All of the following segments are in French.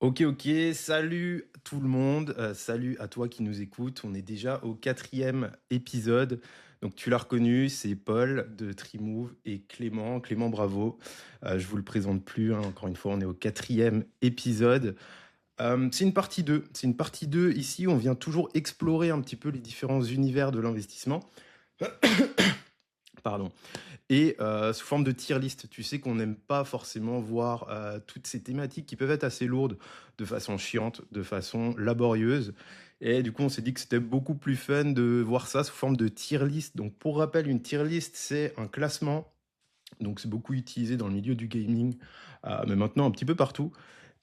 Ok, ok, salut tout le monde, salut à toi qui nous écoute. On est déjà au quatrième épisode. Donc tu l'as reconnu, c'est Paul de Trimove et Clément. Clément, bravo. Je vous le présente plus, hein. Encore une fois, on est au quatrième épisode. C'est une partie 2. C'est une partie 2 ici. On vient toujours explorer un petit peu les différents univers de l'investissement. Pardon. Et sous forme de tier list. Tu sais qu'on n'aime pas forcément voir toutes ces thématiques qui peuvent être assez lourdes de façon chiante, de façon laborieuse. Et du coup, on s'est dit que c'était beaucoup plus fun de voir ça sous forme de tier list. Donc, pour rappel, une tier list, c'est un classement. Donc, c'est beaucoup utilisé dans le milieu du gaming, mais maintenant un petit peu partout.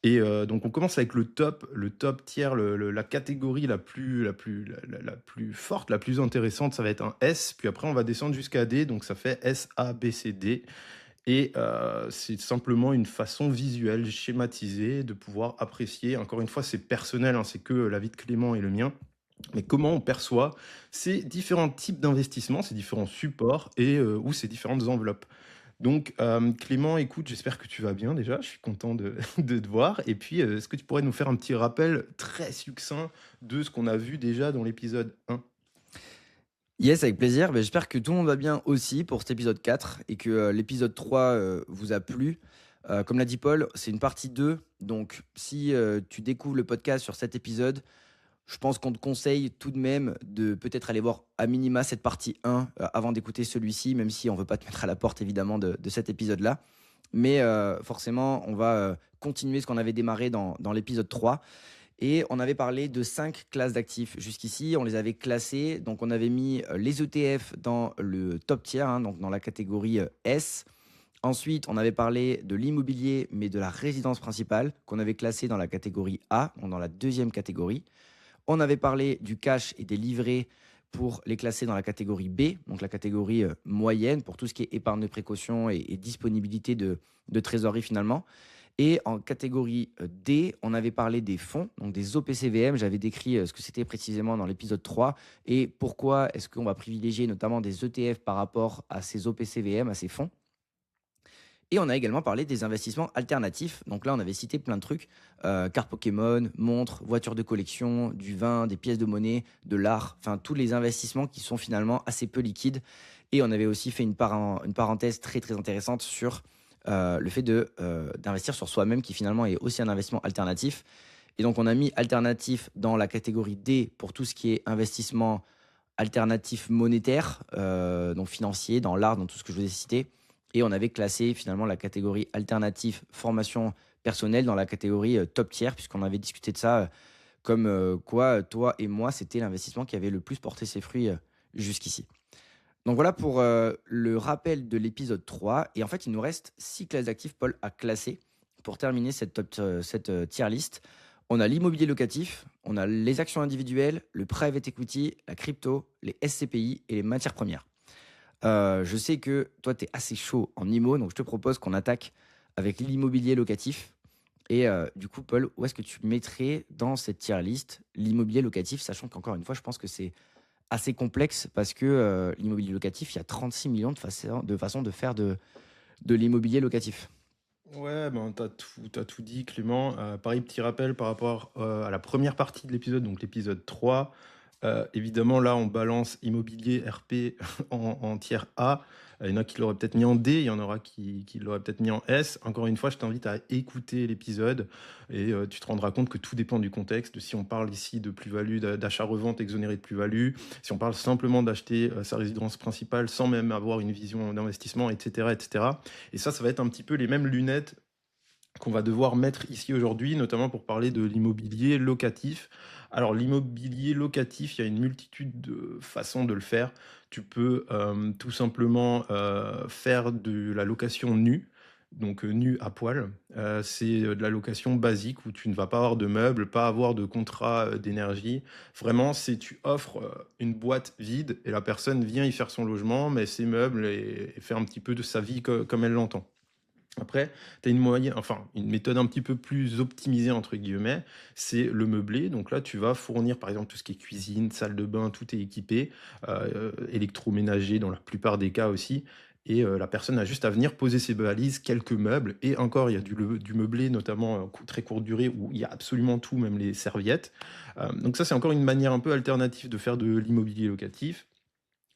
Et donc on commence avec le top tiers, la catégorie la plus forte, la plus intéressante, ça va être un S, puis après on va descendre jusqu'à D, donc ça fait S, A, B, C, D. Et c'est simplement une façon visuelle, schématisée, de pouvoir apprécier. Encore une fois, c'est personnel, hein, c'est que l'avis de Clément et le mien. Mais comment on perçoit ces différents types d'investissements, ces différents supports et ou ces différentes enveloppes. Donc, Clément, écoute, j'espère que tu vas bien déjà. Je suis content de, de te voir. Et puis, est-ce que tu pourrais nous faire un petit rappel très succinct de ce qu'on a vu déjà dans l'épisode 1? Yes, avec plaisir. J'espère que tout le monde va bien aussi pour cet épisode 4 et que l'épisode 3 vous a plu. Comme l'a dit Paul, c'est une partie 2. Donc, si tu découvres le podcast sur cet épisode, je pense qu'on te conseille tout de même de peut-être aller voir à minima cette partie 1 avant d'écouter celui-ci, même si on ne veut pas te mettre à la porte évidemment de cet épisode-là. Mais forcément, on va continuer ce qu'on avait démarré dans l'épisode 3. Et on avait parlé de 5 classes d'actifs jusqu'ici. On les avait classées. Donc, on avait mis les ETF dans le top tier, hein, donc dans la catégorie S. Ensuite, on avait parlé de l'immobilier, mais de la résidence principale, qu'on avait classé dans la catégorie A, donc dans la deuxième catégorie. On avait parlé du cash et des livrets pour les classer dans la catégorie B, donc la catégorie moyenne, pour tout ce qui est épargne de précaution et disponibilité de trésorerie finalement. Et en catégorie D, on avait parlé des fonds, donc des OPCVM. J'avais décrit ce que c'était précisément dans l'épisode 3 et pourquoi est-ce qu'on va privilégier notamment des ETF par rapport à ces OPCVM, à ces fonds. Et on a également parlé des investissements alternatifs. Donc là, on avait cité plein de trucs. Cartes Pokémon, montres, voitures de collection, du vin, des pièces de monnaie, de l'art. Enfin, tous les investissements qui sont finalement assez peu liquides. Et on avait aussi fait une parenthèse très, très intéressante sur le fait d'investir sur soi-même, qui finalement est aussi un investissement alternatif. Et donc, on a mis alternatif dans la catégorie D pour tout ce qui est investissement alternatif monétaire, donc financier, dans l'art, dans tout ce que je vous ai cité. Et on avait classé finalement la catégorie alternative formation personnelle dans la catégorie top tiers, puisqu'on avait discuté de ça, comme quoi toi et moi, c'était l'investissement qui avait le plus porté ses fruits jusqu'ici. Donc voilà pour le rappel de l'épisode 3. Et en fait, il nous reste 6 classes d'actifs, Paul, à classer pour terminer cette tier list. On a l'immobilier locatif, on a les actions individuelles, le private equity, la crypto, les SCPI et les matières premières. Je sais que toi, tu es assez chaud en IMO, donc je te propose qu'on attaque avec l'immobilier locatif. Et du coup, Paul, où est-ce que tu mettrais dans cette tier list l'immobilier locatif, sachant qu'encore une fois, je pense que c'est assez complexe parce que l'immobilier locatif, il y a 36 millions de façons de faire de l'immobilier locatif. Ouais, ben t'as tout dit, Clément. Pareil, petit rappel par rapport à la première partie de l'épisode, donc l'épisode 3. Évidemment, là, on balance immobilier RP en tiers A. Il y en a qui l'auraient peut-être mis en D, il y en aura qui l'auraient peut-être mis en S. Encore une fois, je t'invite à écouter l'épisode et tu te rendras compte que tout dépend du contexte. De si on parle ici de plus-value, d'achat-revente exonéré de plus-value, si on parle simplement d'acheter sa résidence principale sans même avoir une vision d'investissement, etc., etc. Et ça va être un petit peu les mêmes lunettes qu'on va devoir mettre ici aujourd'hui, notamment pour parler de l'immobilier locatif. Alors l'immobilier locatif, il y a une multitude de façons de le faire. Tu peux tout simplement faire de la location nue. Donc nue à poil, c'est de la location basique où tu ne vas pas avoir de meubles, pas avoir de contrat d'énergie. Vraiment, c'est tu offres une boîte vide et la personne vient y faire son logement, met ses meubles et fait un petit peu de sa vie comme elle l'entend. Après, tu as une méthode un petit peu plus optimisée, entre guillemets, c'est le meublé. Donc là, tu vas fournir, par exemple, tout ce qui est cuisine, salle de bain, tout est équipé, électroménager dans la plupart des cas aussi. et la personne a juste à venir poser ses valises, quelques meubles et encore il y a du meublé notamment, très courte durée où il y a absolument tout, même les serviettes. Donc ça, c'est encore une manière un peu alternative de faire de l'immobilier locatif.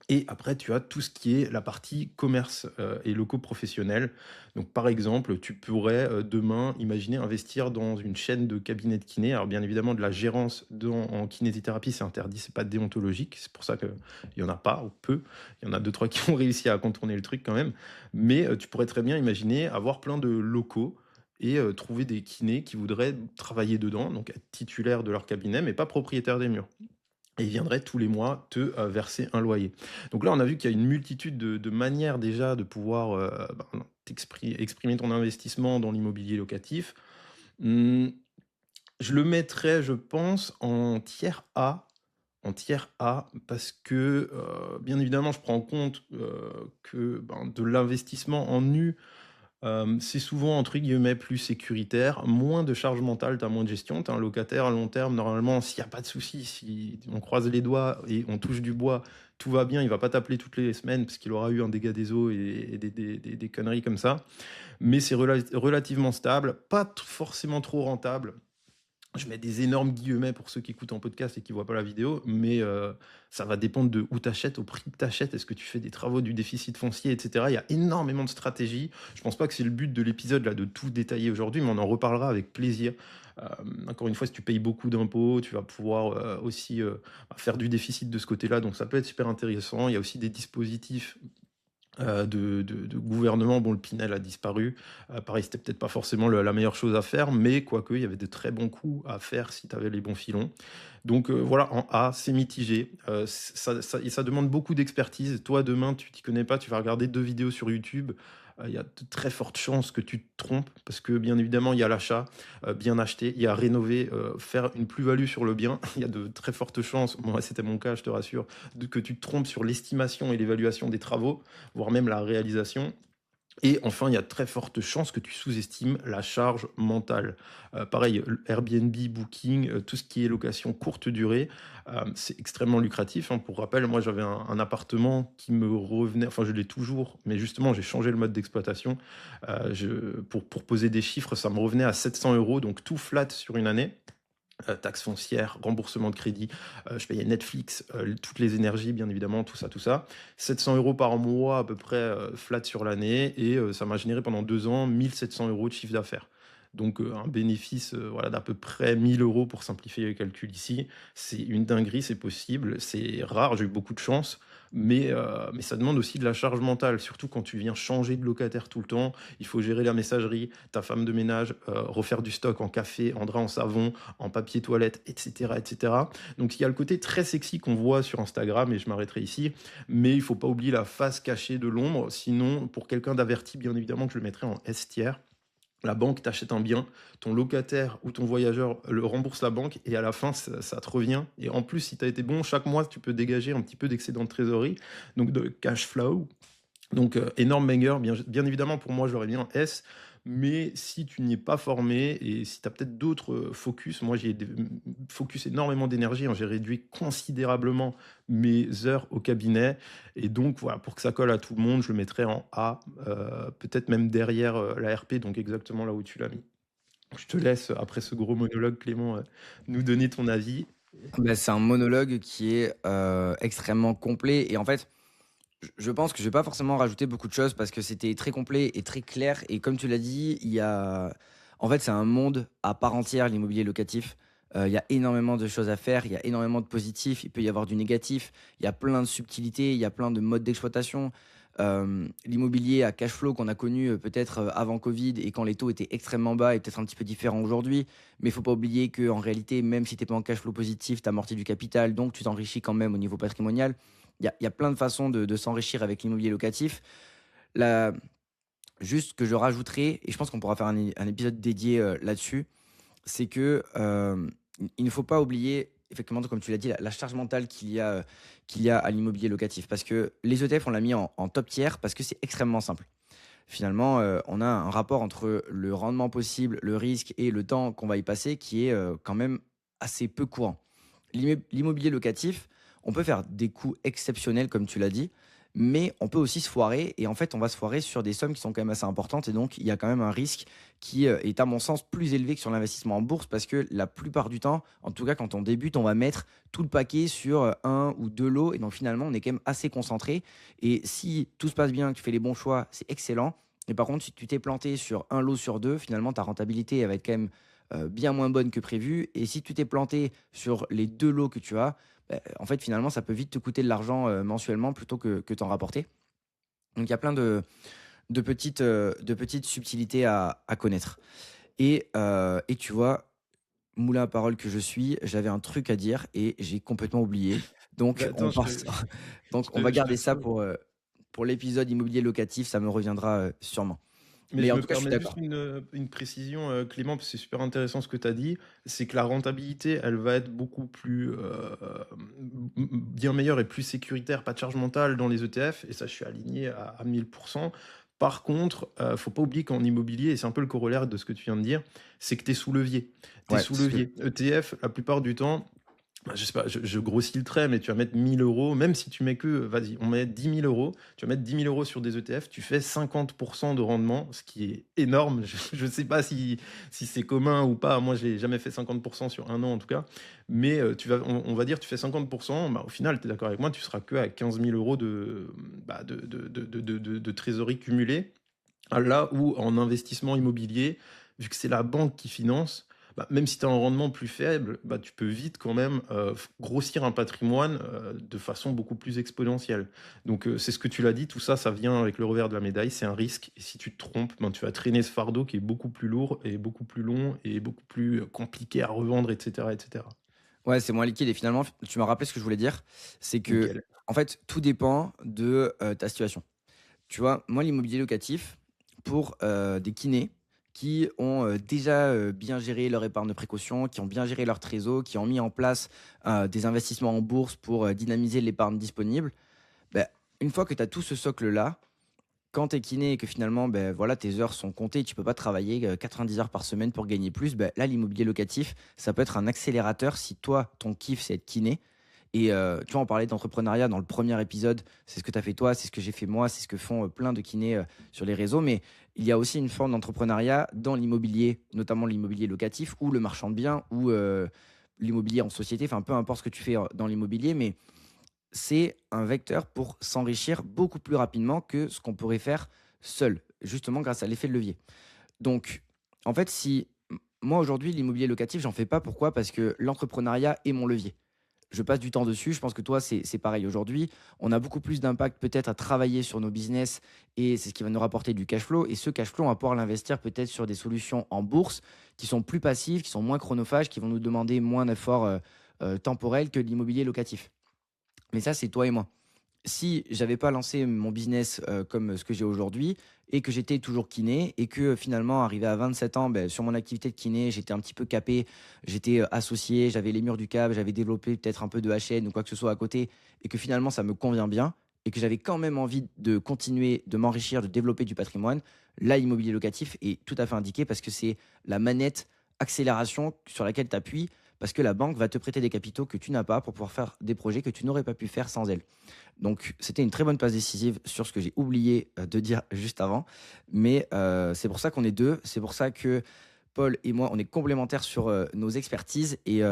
Et après, tu as tout ce qui est la partie commerce et locaux professionnels. Donc, par exemple, tu pourrais demain imaginer investir dans une chaîne de cabinets de kiné. Alors, bien évidemment, de la gérance en kinésithérapie, c'est interdit, c'est pas déontologique. C'est pour ça qu'il n'y en a pas, ou peu. Il y en a deux, trois qui ont réussi à contourner le truc quand même. Mais tu pourrais très bien imaginer avoir plein de locaux et trouver des kinés qui voudraient travailler dedans, donc être titulaires de leur cabinet, mais pas propriétaires des murs et ils viendraient tous les mois te verser un loyer. Donc là, on a vu qu'il y a une multitude de manières déjà de pouvoir exprimer ton investissement dans l'immobilier locatif. Hum, je le mettrais, je pense, en tiers A, parce que bien évidemment, je prends en compte que de l'investissement en nu, c'est souvent entre guillemets «plus sécuritaire», moins de charge mentale, tu as moins de gestion. Tu as un locataire à long terme, normalement, s'il y a pas de souci, si on croise les doigts et on touche du bois, tout va bien, il va pas t'appeler toutes les semaines parce qu'il aura eu un dégât des eaux et des conneries comme ça. Mais c'est relativement stable, pas forcément trop rentable. Je mets des énormes guillemets pour ceux qui écoutent en podcast et qui voient pas la vidéo, mais ça va dépendre de où tu achètes, au prix que tu achètes, est-ce que tu fais des travaux, du déficit foncier, et cetera. Il y a énormément de stratégies. Je pense pas que c'est le but de l'épisode là de tout détailler aujourd'hui, mais on en reparlera avec plaisir. Encore une fois, si tu payes beaucoup d'impôts, tu vas pouvoir aussi faire du déficit de ce côté-là, donc ça peut être super intéressant. Il y a aussi des dispositifs de gouvernement. Bon, le Pinel a disparu. Pareil, c'était peut-être pas forcément la meilleure chose à faire, mais quoique, il y avait de très bons coups à faire si tu avais les bons filons. Donc voilà, en A, c'est mitigé. Et ça demande beaucoup d'expertise. Toi, demain, tu t'y connais pas, tu vas regarder 2 vidéos sur YouTube. Il y a de très fortes chances que tu te trompes, parce que bien évidemment, il y a l'achat, bien acheter, il y a rénover, faire une plus-value sur le bien. Il y a de très fortes chances, moi c'était mon cas, je te rassure, que tu te trompes sur l'estimation et l'évaluation des travaux, voire même la réalisation. Et enfin, il y a de très fortes chances que tu sous-estimes la charge mentale. Pareil, Airbnb, Booking, tout ce qui est location courte durée, c'est extrêmement lucratif, hein. Pour rappel, moi j'avais un appartement qui me revenait, enfin je l'ai toujours, mais justement j'ai changé le mode d'exploitation. Pour poser des chiffres, ça me revenait à 700 euros, donc tout flat sur une année. Taxes foncières, remboursement de crédit, je payais Netflix, toutes les énergies, bien évidemment, tout ça, tout ça. 700 euros par mois à peu près flat sur l'année et ça m'a généré pendant 2 ans 1700 euros de chiffre d'affaires. Donc un bénéfice voilà, d'à peu près 1000 euros pour simplifier les calculs ici. C'est une dinguerie, c'est possible, c'est rare, j'ai eu beaucoup de chance, mais ça demande aussi de la charge mentale, surtout quand tu viens changer de locataire tout le temps. Il faut gérer la messagerie, ta femme de ménage, refaire du stock en café, en drap, en savon, en papier toilette, etc., etc. Donc il y a le côté très sexy qu'on voit sur Instagram, et je m'arrêterai ici, mais il faut pas oublier la face cachée de l'ombre. Sinon, pour quelqu'un d'averti, bien évidemment que je le mettrai en S tiers. La banque t'achète un bien, ton locataire ou ton voyageur le rembourse la banque et à la fin, ça te revient. Et en plus, si tu as été bon, chaque mois, tu peux dégager un petit peu d'excédent de trésorerie, donc de cash flow. Donc, énorme banger, bien évidemment, pour moi, j'aurais mis un S. Mais si tu n'y es pas formé et si tu as peut-être d'autres focus, moi j'ai focus énormément d'énergie, hein, j'ai réduit considérablement mes heures au cabinet. Et donc voilà, pour que ça colle à tout le monde, je le mettrais en A, peut-être même derrière la RP, donc exactement là où tu l'as mis. Je te laisse, après ce gros monologue, Clément, nous donner ton avis. Bah, c'est un monologue qui est extrêmement complet. Et en fait, je pense que je vais pas forcément rajouter beaucoup de choses parce que c'était très complet et très clair. Et comme tu l'as dit, il y a... En fait, c'est un monde à part entière, l'immobilier locatif. Il y a énormément de choses à faire, il y a énormément de positifs, il peut y avoir du négatif, il y a plein de subtilités, il y a plein de modes d'exploitation. L'immobilier à cash flow qu'on a connu peut-être avant Covid et quand les taux étaient extrêmement bas est peut-être un petit peu différent aujourd'hui. Mais il faut pas oublier qu'en réalité, même si tu n'es pas en cash flow positif, tu amortis du capital, donc tu t'enrichis quand même au niveau patrimonial. Il y a plein de façons de s'enrichir avec l'immobilier locatif. La, juste que je rajouterai, et je pense qu'on pourra faire un épisode dédié là-dessus, c'est que il ne faut pas oublier, effectivement, comme tu l'as dit, la charge mentale qu'il y a à l'immobilier locatif. Parce que les ETF, on l'a mis en top tiers parce que c'est extrêmement simple. Finalement, on a un rapport entre le rendement possible, le risque et le temps qu'on va y passer qui est quand même assez peu courant. L'immobilier locatif, on peut faire des coûts exceptionnels, comme tu l'as dit, mais on peut aussi se foirer et en fait, on va se foirer sur des sommes qui sont quand même assez importantes et donc il y a quand même un risque qui, est à mon sens plus élevé que sur l'investissement en bourse parce que la plupart du temps, en tout cas quand on débute, on va mettre tout le paquet sur, 1 ou 2 lots et donc finalement, on est quand même assez concentré et si tout se passe bien, que tu fais les bons choix, c'est excellent et par contre, si tu t'es planté sur un lot sur 2, finalement ta rentabilité, elle va être quand même, bien moins bonne que prévu et si tu t'es planté sur les 2 lots que tu as, en fait, finalement, ça peut vite te coûter de l'argent, mensuellement plutôt que t'en rapporter. Donc il y a plein de petites subtilités à connaître et tu vois, moulin à parole que je suis, j'avais un truc à dire et j'ai complètement oublié. Bah, Donc attends, on passe donc on va je te garder ça coupe. pour l'épisode immobilier locatif, ça me reviendra, sûrement. Mais Mais je en me tout cas, je suis permets juste d'accord. une précision, Clément, parce que c'est super intéressant ce que tu as dit. C'est que la rentabilité, elle va être beaucoup plus, bien meilleure et plus sécuritaire, pas de charge mentale dans les ETF, et ça, je suis aligné à 1000%. Par contre, faut pas oublier qu'en immobilier, et c'est un peu le corollaire de ce que tu viens de dire, c'est que tu es sous levier. Tu es Ouais, sous c'est ce que levier. ETF, la plupart du temps, bah, je sais pas, je grossis le trait, mais tu vas mettre 1 000 euros, même si tu mets que, vas-y, on met 10 000 euros, tu vas mettre 10 000 euros sur des ETF, tu fais 50% de rendement, ce qui est énorme. Je ne sais pas si c'est commun ou pas, moi je n'ai jamais fait 50% sur un an en tout cas, mais on va dire tu fais 50%, bah, au final, tu es d'accord avec moi, tu seras que à 15 000 euros de trésorerie cumulée. Là où en investissement immobilier, vu que c'est la banque qui finance, bah, même si tu as un rendement plus faible, bah, tu peux vite quand même grossir un patrimoine de façon beaucoup plus exponentielle. Donc c'est ce que tu l'as dit, tout ça, ça vient avec le revers de la médaille, c'est un risque. Et si tu te trompes, ben, tu vas traîner ce fardeau qui est beaucoup plus lourd et beaucoup plus long et beaucoup plus compliqué à revendre, etc. etc. ouais, c'est moins liquide et finalement, tu m'as rappelé ce que je voulais dire, c'est que, Nickel. en fait, tout dépend de, ta situation. Tu vois, moi, l'immobilier locatif, pour des kinés qui ont déjà bien géré leur épargne de précaution, qui ont bien géré leur trésor, qui ont mis en place des investissements en bourse pour dynamiser l'épargne disponible, ben, une fois que tu as tout ce socle-là, quand tu es kiné et que finalement ben, voilà, tes heures sont comptées, tu peux pas travailler 90 heures par semaine pour gagner plus, ben, là, l'immobilier locatif, ça peut être un accélérateur si toi, ton kiff, c'est être kiné et tu vois, on parlait d'entrepreneuriat dans le premier épisode. C'est ce que tu as fait toi, c'est ce que j'ai fait moi, c'est ce que font plein de kinés sur les réseaux. Mais il y a aussi une forme d'entrepreneuriat dans l'immobilier, notamment l'immobilier locatif ou le marchand de biens ou l'immobilier en société. Enfin, peu importe ce que tu fais dans l'immobilier, mais c'est un vecteur pour s'enrichir beaucoup plus rapidement que ce qu'on pourrait faire seul, justement grâce à l'effet de levier. Donc, en fait, si moi aujourd'hui, l'immobilier locatif, j'en fais pas. Pourquoi? Parce que l'entrepreneuriat est mon levier. Je passe du temps dessus. Je pense que toi, c'est pareil aujourd'hui. On a beaucoup plus d'impact peut-être à travailler sur nos business et c'est ce qui va nous rapporter du cash flow. Et ce cash flow, on va pouvoir l'investir peut-être sur des solutions en bourse qui sont plus passives, qui sont moins chronophages, qui vont nous demander moins d'efforts temporels que l'immobilier locatif. Mais ça, c'est toi et moi. Si j'avais pas lancé mon business comme ce que j'ai aujourd'hui et que j'étais toujours kiné et que finalement, arrivé à 27 ans, ben, sur mon activité de kiné, j'étais un petit peu capé, j'étais associé, j'avais les murs du câble, j'avais développé peut-être un peu de HN ou quoi que ce soit à côté et que finalement, ça me convient bien et que j'avais quand même envie de continuer, de m'enrichir, de développer du patrimoine, là, l'immobilier locatif est tout à fait indiqué parce que c'est la manette accélération sur laquelle tu appuies parce que la banque va te prêter des capitaux que tu n'as pas pour pouvoir faire des projets que tu n'aurais pas pu faire sans elle. Donc, c'était une très bonne passe décisive sur ce que j'ai oublié de dire juste avant. Mais c'est pour ça qu'on est deux. C'est pour ça que Paul et moi, on est complémentaires sur nos expertises et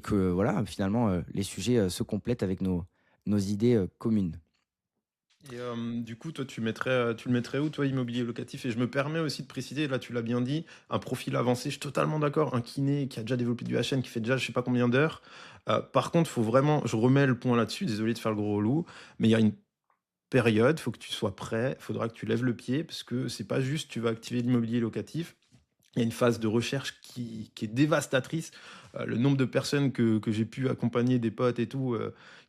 que voilà, finalement, les sujets se complètent avec nos idées communes. Et du coup, toi, tu le mettrais où, toi, immobilier locatif? Et je me permets aussi de préciser, là, tu l'as bien dit, un profil avancé, je suis totalement d'accord, un kiné qui a déjà développé du HN, qui fait déjà je sais pas combien d'heures. Par contre, faut vraiment, je remets le point là-dessus, désolé de faire le gros loup, mais il y a une période, faut que tu sois prêt, il faudra que tu lèves le pied, parce que c'est pas juste tu vas activer l'immobilier locatif. Il y a une phase de recherche qui est dévastatrice. Le nombre de personnes que j'ai pu accompagner, des potes et tout,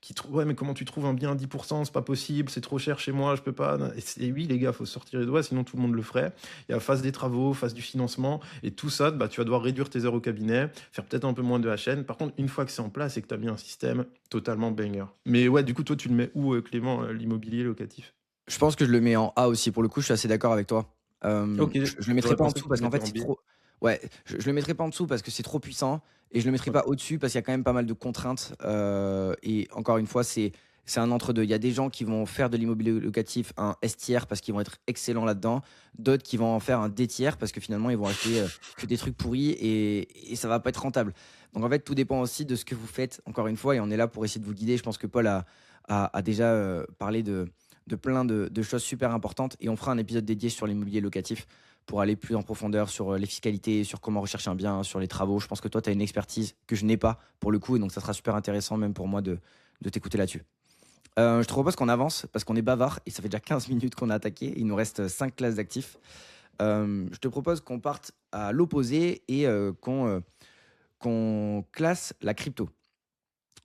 qui trouvent, ouais, mais comment tu trouves un bien à 10%? C'est pas possible, c'est trop cher chez moi, je peux pas. Et oui, les gars, faut se sortir les doigts, sinon tout le monde le ferait. Il y a phase des travaux, phase du financement, et tout ça, bah, tu vas devoir réduire tes heures au cabinet, faire peut-être un peu moins de HN. Par contre, une fois que c'est en place et que tu as mis un système totalement banger. Mais ouais, du coup, toi, tu le mets où, Clément, l'immobilier locatif? Je pense que je le mets en A aussi. Pour le coup, je suis assez d'accord avec toi. Ok, Je le mettrai j'aurais pas en pensé que dessous tu le parce qu'en mettais fait, en c'est B. trop. Ouais, je le mettrai pas en dessous parce que c'est trop puissant et je le mettrai Ok. pas au-dessus parce qu'il y a quand même pas mal de contraintes. Et encore une fois, c'est un entre-deux. Il y a des gens qui vont faire de l'immobilier locatif un S tiers parce qu'ils vont être excellents là-dedans, d'autres qui vont en faire un D tiers parce que finalement ils vont acheter que des trucs pourris et ça va pas être rentable. Donc en fait, tout dépend aussi de ce que vous faites, encore une fois, et on est là pour essayer de vous guider. Je pense que Paul a déjà parlé de plein de choses super importantes et on fera un épisode dédié sur l'immobilier locatif pour aller plus en profondeur sur les fiscalités, sur comment rechercher un bien, sur les travaux. Je pense que toi, tu as une expertise que je n'ai pas pour le coup, et donc ça sera super intéressant même pour moi de t'écouter là-dessus. Je te propose qu'on avance parce qu'on est bavard et ça fait déjà 15 minutes qu'on a attaqué. Il nous reste 5 classes d'actifs. Je te propose qu'on parte à l'opposé et qu'on classe la crypto.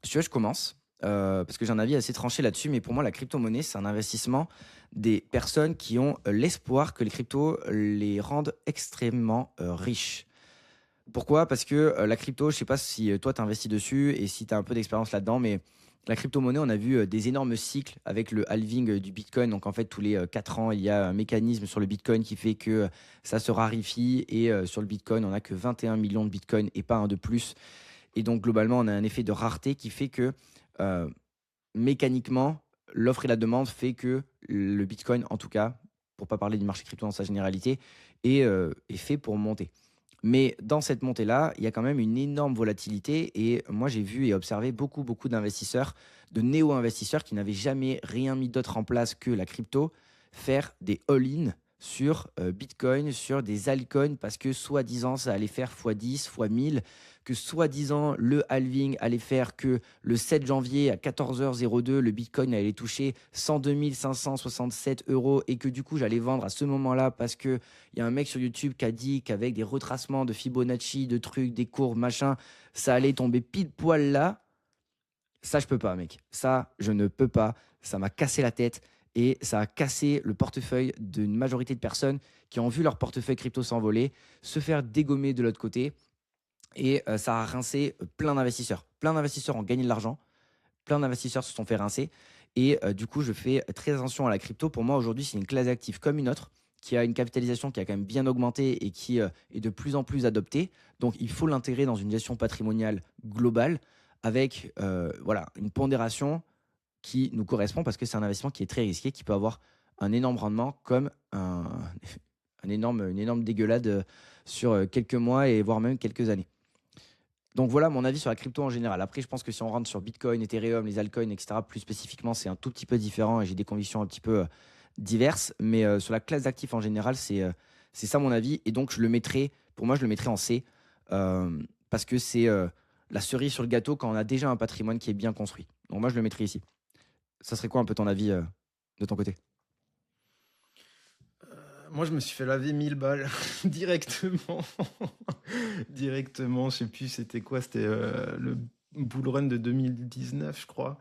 Si tu veux, je commence parce que j'ai un avis assez tranché là-dessus, mais pour moi, la crypto-monnaie, c'est un investissement des personnes qui ont l'espoir que les cryptos les rendent extrêmement riches. Pourquoi? Parce que la crypto, je sais pas si toi tu investis dessus et si tu as un peu d'expérience là-dedans, mais la crypto-monnaie, on a vu des énormes cycles avec le halving du Bitcoin. Donc en fait, tous les 4 ans, il y a un mécanisme sur le Bitcoin qui fait que ça se raréfie et sur le Bitcoin, on n'a que 21 millions de Bitcoin et pas un de plus. Et donc globalement, on a un effet de rareté qui fait que euh, mécaniquement, l'offre et la demande fait que le Bitcoin, en tout cas, pour pas parler du marché crypto dans sa généralité, est fait pour monter. Mais dans cette montée-là, il y a quand même une énorme volatilité. Et moi, j'ai vu et observé beaucoup, beaucoup d'investisseurs, de néo-investisseurs qui n'avaient jamais rien mis d'autre en place que la crypto, faire des all-in sur Bitcoin, sur des altcoins, parce que soi-disant, ça allait faire x10, x1000, que soi-disant, le halving allait faire que le 7 janvier à 14h02, le Bitcoin allait toucher 102 567 euros et que du coup, j'allais vendre à ce moment-là parce que il y a un mec sur YouTube qui a dit qu'avec des retracements de Fibonacci, de trucs, des courbes, machin, ça allait tomber pile poil là. Ça, je peux pas, mec. Ça, je ne peux pas. Ça m'a cassé la tête et ça a cassé le portefeuille d'une majorité de personnes qui ont vu leur portefeuille crypto s'envoler, se faire dégommer de l'autre côté. Et ça a rincé plein d'investisseurs. Plein d'investisseurs ont gagné de l'argent. Plein d'investisseurs se sont fait rincer. Et du coup, je fais très attention à la crypto. Pour moi, aujourd'hui, c'est une classe d'actifs comme une autre, qui a une capitalisation qui a quand même bien augmenté et qui est de plus en plus adoptée. Donc, il faut l'intégrer dans une gestion patrimoniale globale avec voilà, une pondération qui nous correspond parce que c'est un investissement qui est très risqué, qui peut avoir un énorme rendement comme une énorme dégueulade sur quelques mois et voire même quelques années. Donc voilà mon avis sur la crypto en général. Après, je pense que si on rentre sur Bitcoin, Ethereum, les altcoins, etc., plus spécifiquement, c'est un tout petit peu différent et j'ai des convictions un petit peu diverses. Mais sur la classe d'actifs en général, c'est ça mon avis. Et donc, pour moi, je le mettrais en C parce que c'est la cerise sur le gâteau quand on a déjà un patrimoine qui est bien construit. Donc moi, je le mettrais ici. Ça serait quoi un peu ton avis de ton côté? Moi, je me suis fait laver 1000 balles directement. Directement, je sais plus c'était quoi, c'était le bull run de 2019, je crois.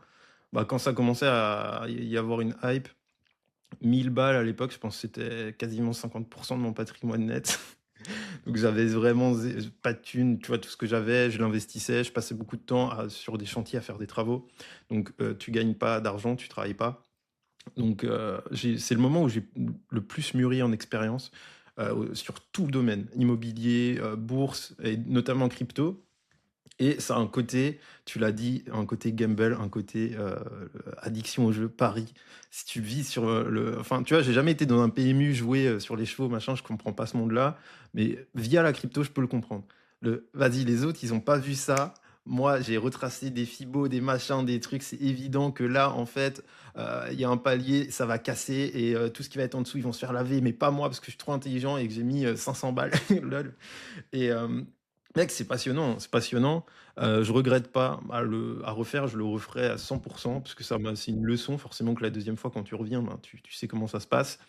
Bah, quand ça commençait à y avoir une hype, 1000 balles à l'époque, je pense que c'était quasiment 50% de mon patrimoine net. Donc j'avais vraiment pas de thunes, tu vois, tout ce que j'avais, je l'investissais, je passais beaucoup de temps sur des chantiers à faire des travaux. Donc tu gagnes pas d'argent, tu travailles pas. Donc c'est le moment où j'ai le plus mûri en expérience sur tout domaine, immobilier, bourse et notamment crypto. Et ça a un côté, tu l'as dit, un côté gamble, un côté addiction au jeu, pari. Si tu vis sur le... Enfin, tu vois, j'ai jamais été dans un PMU jouer sur les chevaux, machin, je comprends pas ce monde-là. Mais via la crypto, je peux le comprendre. Vas-y, les autres, ils ont pas vu ça. Moi, j'ai retracé des fibos, des machins, des trucs. C'est évident que là, en fait, il y a un palier, ça va casser et tout ce qui va être en dessous, ils vont se faire laver. Mais pas moi, parce que je suis trop intelligent et que j'ai mis 500 balles. Lol. Et mec, c'est passionnant, c'est passionnant. Je regrette pas à refaire, je le referai à 100% parce que c'est une leçon forcément que la deuxième fois quand tu reviens, ben, tu sais comment ça se passe.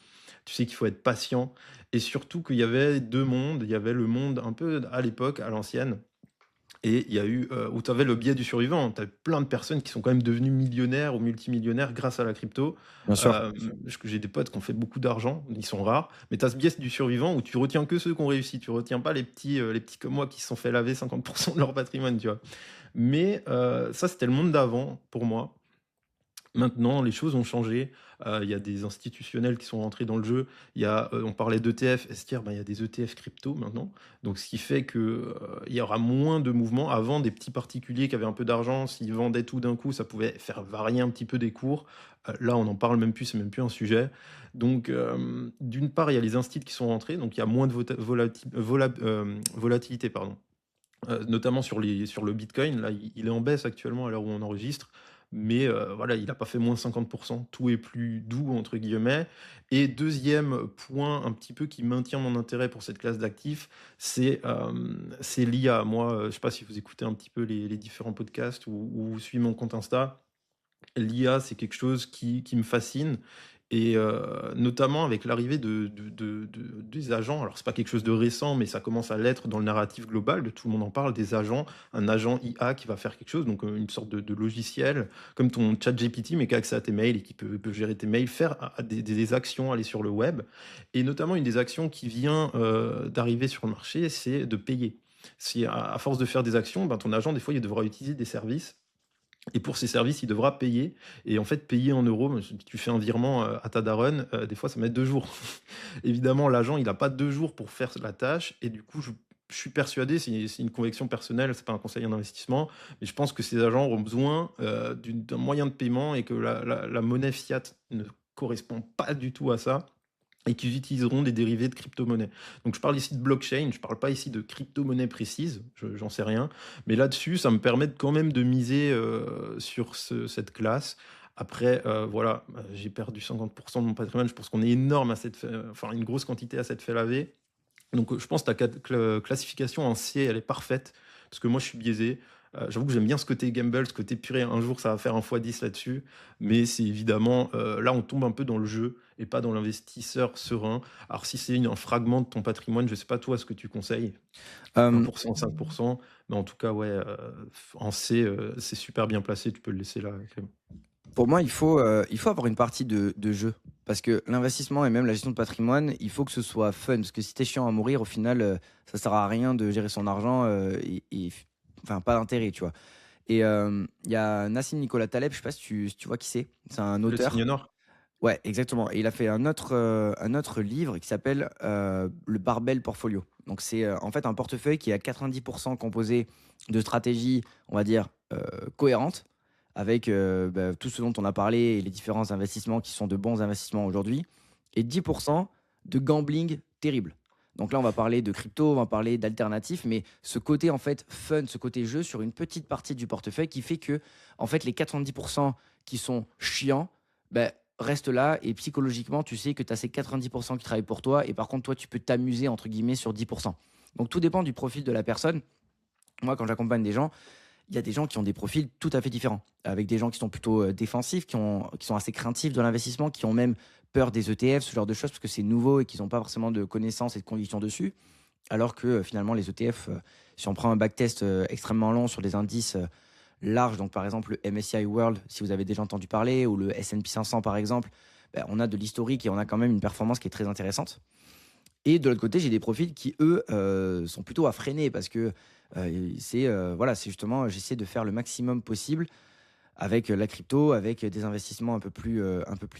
Tu sais qu'il faut être patient et surtout qu'il y avait deux mondes. Il y avait le monde un peu à l'époque, à l'ancienne, et il y a eu où tu avais le biais du survivant. Tu as plein de personnes qui sont quand même devenues millionnaires ou multimillionnaires grâce à la crypto. Bien sûr. J'ai des potes qui ont fait beaucoup d'argent, ils sont rares, mais tu as ce biais du survivant où tu retiens que ceux qui ont réussi. Tu retiens pas les petits comme moi qui se sont fait laver 50% de leur patrimoine, tu vois. Mais ça, c'était le monde d'avant pour moi. Maintenant, les choses ont changé. Il y a des institutionnels qui sont rentrés dans le jeu. On parlait d'ETF, Esquire, ben, il y a des ETF crypto maintenant. Donc, ce qui fait que, il y aura moins de mouvements. Avant, des petits particuliers qui avaient un peu d'argent, s'ils vendaient tout d'un coup, ça pouvait faire varier un petit peu des cours. Là, on n'en parle même plus, c'est même plus un sujet. Donc, d'une part, il y a les instituts qui sont rentrés, donc il y a moins de volatilité, pardon. Notamment sur le Bitcoin. Là, il est en baisse actuellement à l'heure où on enregistre. Mais voilà, il n'a pas fait moins 50%. Tout est plus doux, entre guillemets. Et deuxième point, un petit peu qui maintient mon intérêt pour cette classe d'actifs, c'est l'IA. Moi, je ne sais pas si vous écoutez un petit peu les différents podcasts ou vous suivez mon compte Insta. L'IA, c'est quelque chose qui me fascine. Et notamment avec l'arrivée des agents, alors c'est pas quelque chose de récent, mais ça commence à l'être dans le narratif global, de tout le monde en parle, des agents, un agent IA qui va faire quelque chose, donc une sorte de logiciel, comme ton chat GPT, mais qui a accès à tes mails et qui peut gérer tes mails, faire des actions, aller sur le web. Et notamment, une des actions qui vient d'arriver sur le marché, c'est de payer. Si à force de faire des actions, ben, ton agent, des fois, il devra utiliser des services et pour ces services, il devra payer. Et en fait, payer en euros, si tu fais un virement à ta daronne, des fois, ça met 2 jours. Évidemment, l'agent, il n'a pas 2 jours pour faire la tâche. Et du coup, je suis persuadé, c'est une conviction personnelle, c'est pas un conseil en investissement, mais je pense que ces agents auront besoin d'un moyen de paiement et que la monnaie fiat ne correspond pas du tout à ça et qu'ils utiliseront des dérivés de crypto-monnaies. Donc je parle ici de blockchain, je ne parle pas ici de crypto-monnaie précise, j'en sais rien, mais là-dessus, ça me permet quand même de miser sur cette classe. Après, voilà, j'ai perdu 50% de mon patrimoine, je pense qu'on est énorme enfin une grosse quantité à cette fait laver. Donc je pense que ta classification en C, elle est parfaite, parce que moi je suis biaisé. J'avoue que j'aime bien ce côté gamble, ce côté purée, un jour ça va faire un x10 là-dessus, mais c'est évidemment, là on tombe un peu dans le jeu et pas dans l'investisseur serein. Alors si c'est un fragment de ton patrimoine, je sais pas toi ce que tu conseilles, Euh, 1%, 5%, mais en tout cas ouais, en C, c'est super bien placé, tu peux le laisser là, Clément. pour moi, il faut avoir une partie de jeu. Parce que l'investissement et même la gestion de patrimoine, il faut que ce soit fun. Parce que si t'es chiant à mourir, au final, ça sert à rien de gérer son argent enfin, pas d'intérêt, tu vois. Et il y a Nassim Nicolas Taleb, je sais pas si tu vois qui c'est. C'est un Le signe auteur. nord. Ouais, exactement. Et il a fait un autre livre qui s'appelle le Barbell Portfolio. Donc c'est en fait un portefeuille qui est à 90% composé de stratégies, on va dire, cohérentes, avec tout ce dont on a parlé et les différents investissements qui sont de bons investissements aujourd'hui, et 10% de gambling terrible. Donc là, on va parler de crypto, on va parler d'alternatifs, mais ce côté en fait fun, ce côté jeu sur une petite partie du portefeuille qui fait que en fait les 90% qui sont chiants, ben, reste là et psychologiquement, tu sais que tu as ces 90% qui travaillent pour toi et par contre, toi, tu peux t'amuser entre guillemets sur 10%. Donc tout dépend du profil de la personne. Moi, quand j'accompagne des gens, il y a des gens qui ont des profils tout à fait différents, avec des gens qui sont plutôt défensifs, qui sont assez craintifs de l'investissement, qui ont même peur des ETF, ce genre de choses, parce que c'est nouveau et qu'ils n'ont pas forcément de connaissances et de convictions dessus. Alors que finalement, les ETF, si on prend un backtest extrêmement long sur des indices larges, donc par exemple le MSCI World, si vous avez déjà entendu parler, ou le S&P 500 par exemple, ben, on a de l'historique et on a quand même une performance qui est très intéressante. Et de l'autre côté, j'ai des profils qui, eux, sont plutôt à freiner parce que voilà, c'est justement, j'essaie de faire le maximum possible avec la crypto, avec des investissements un peu plus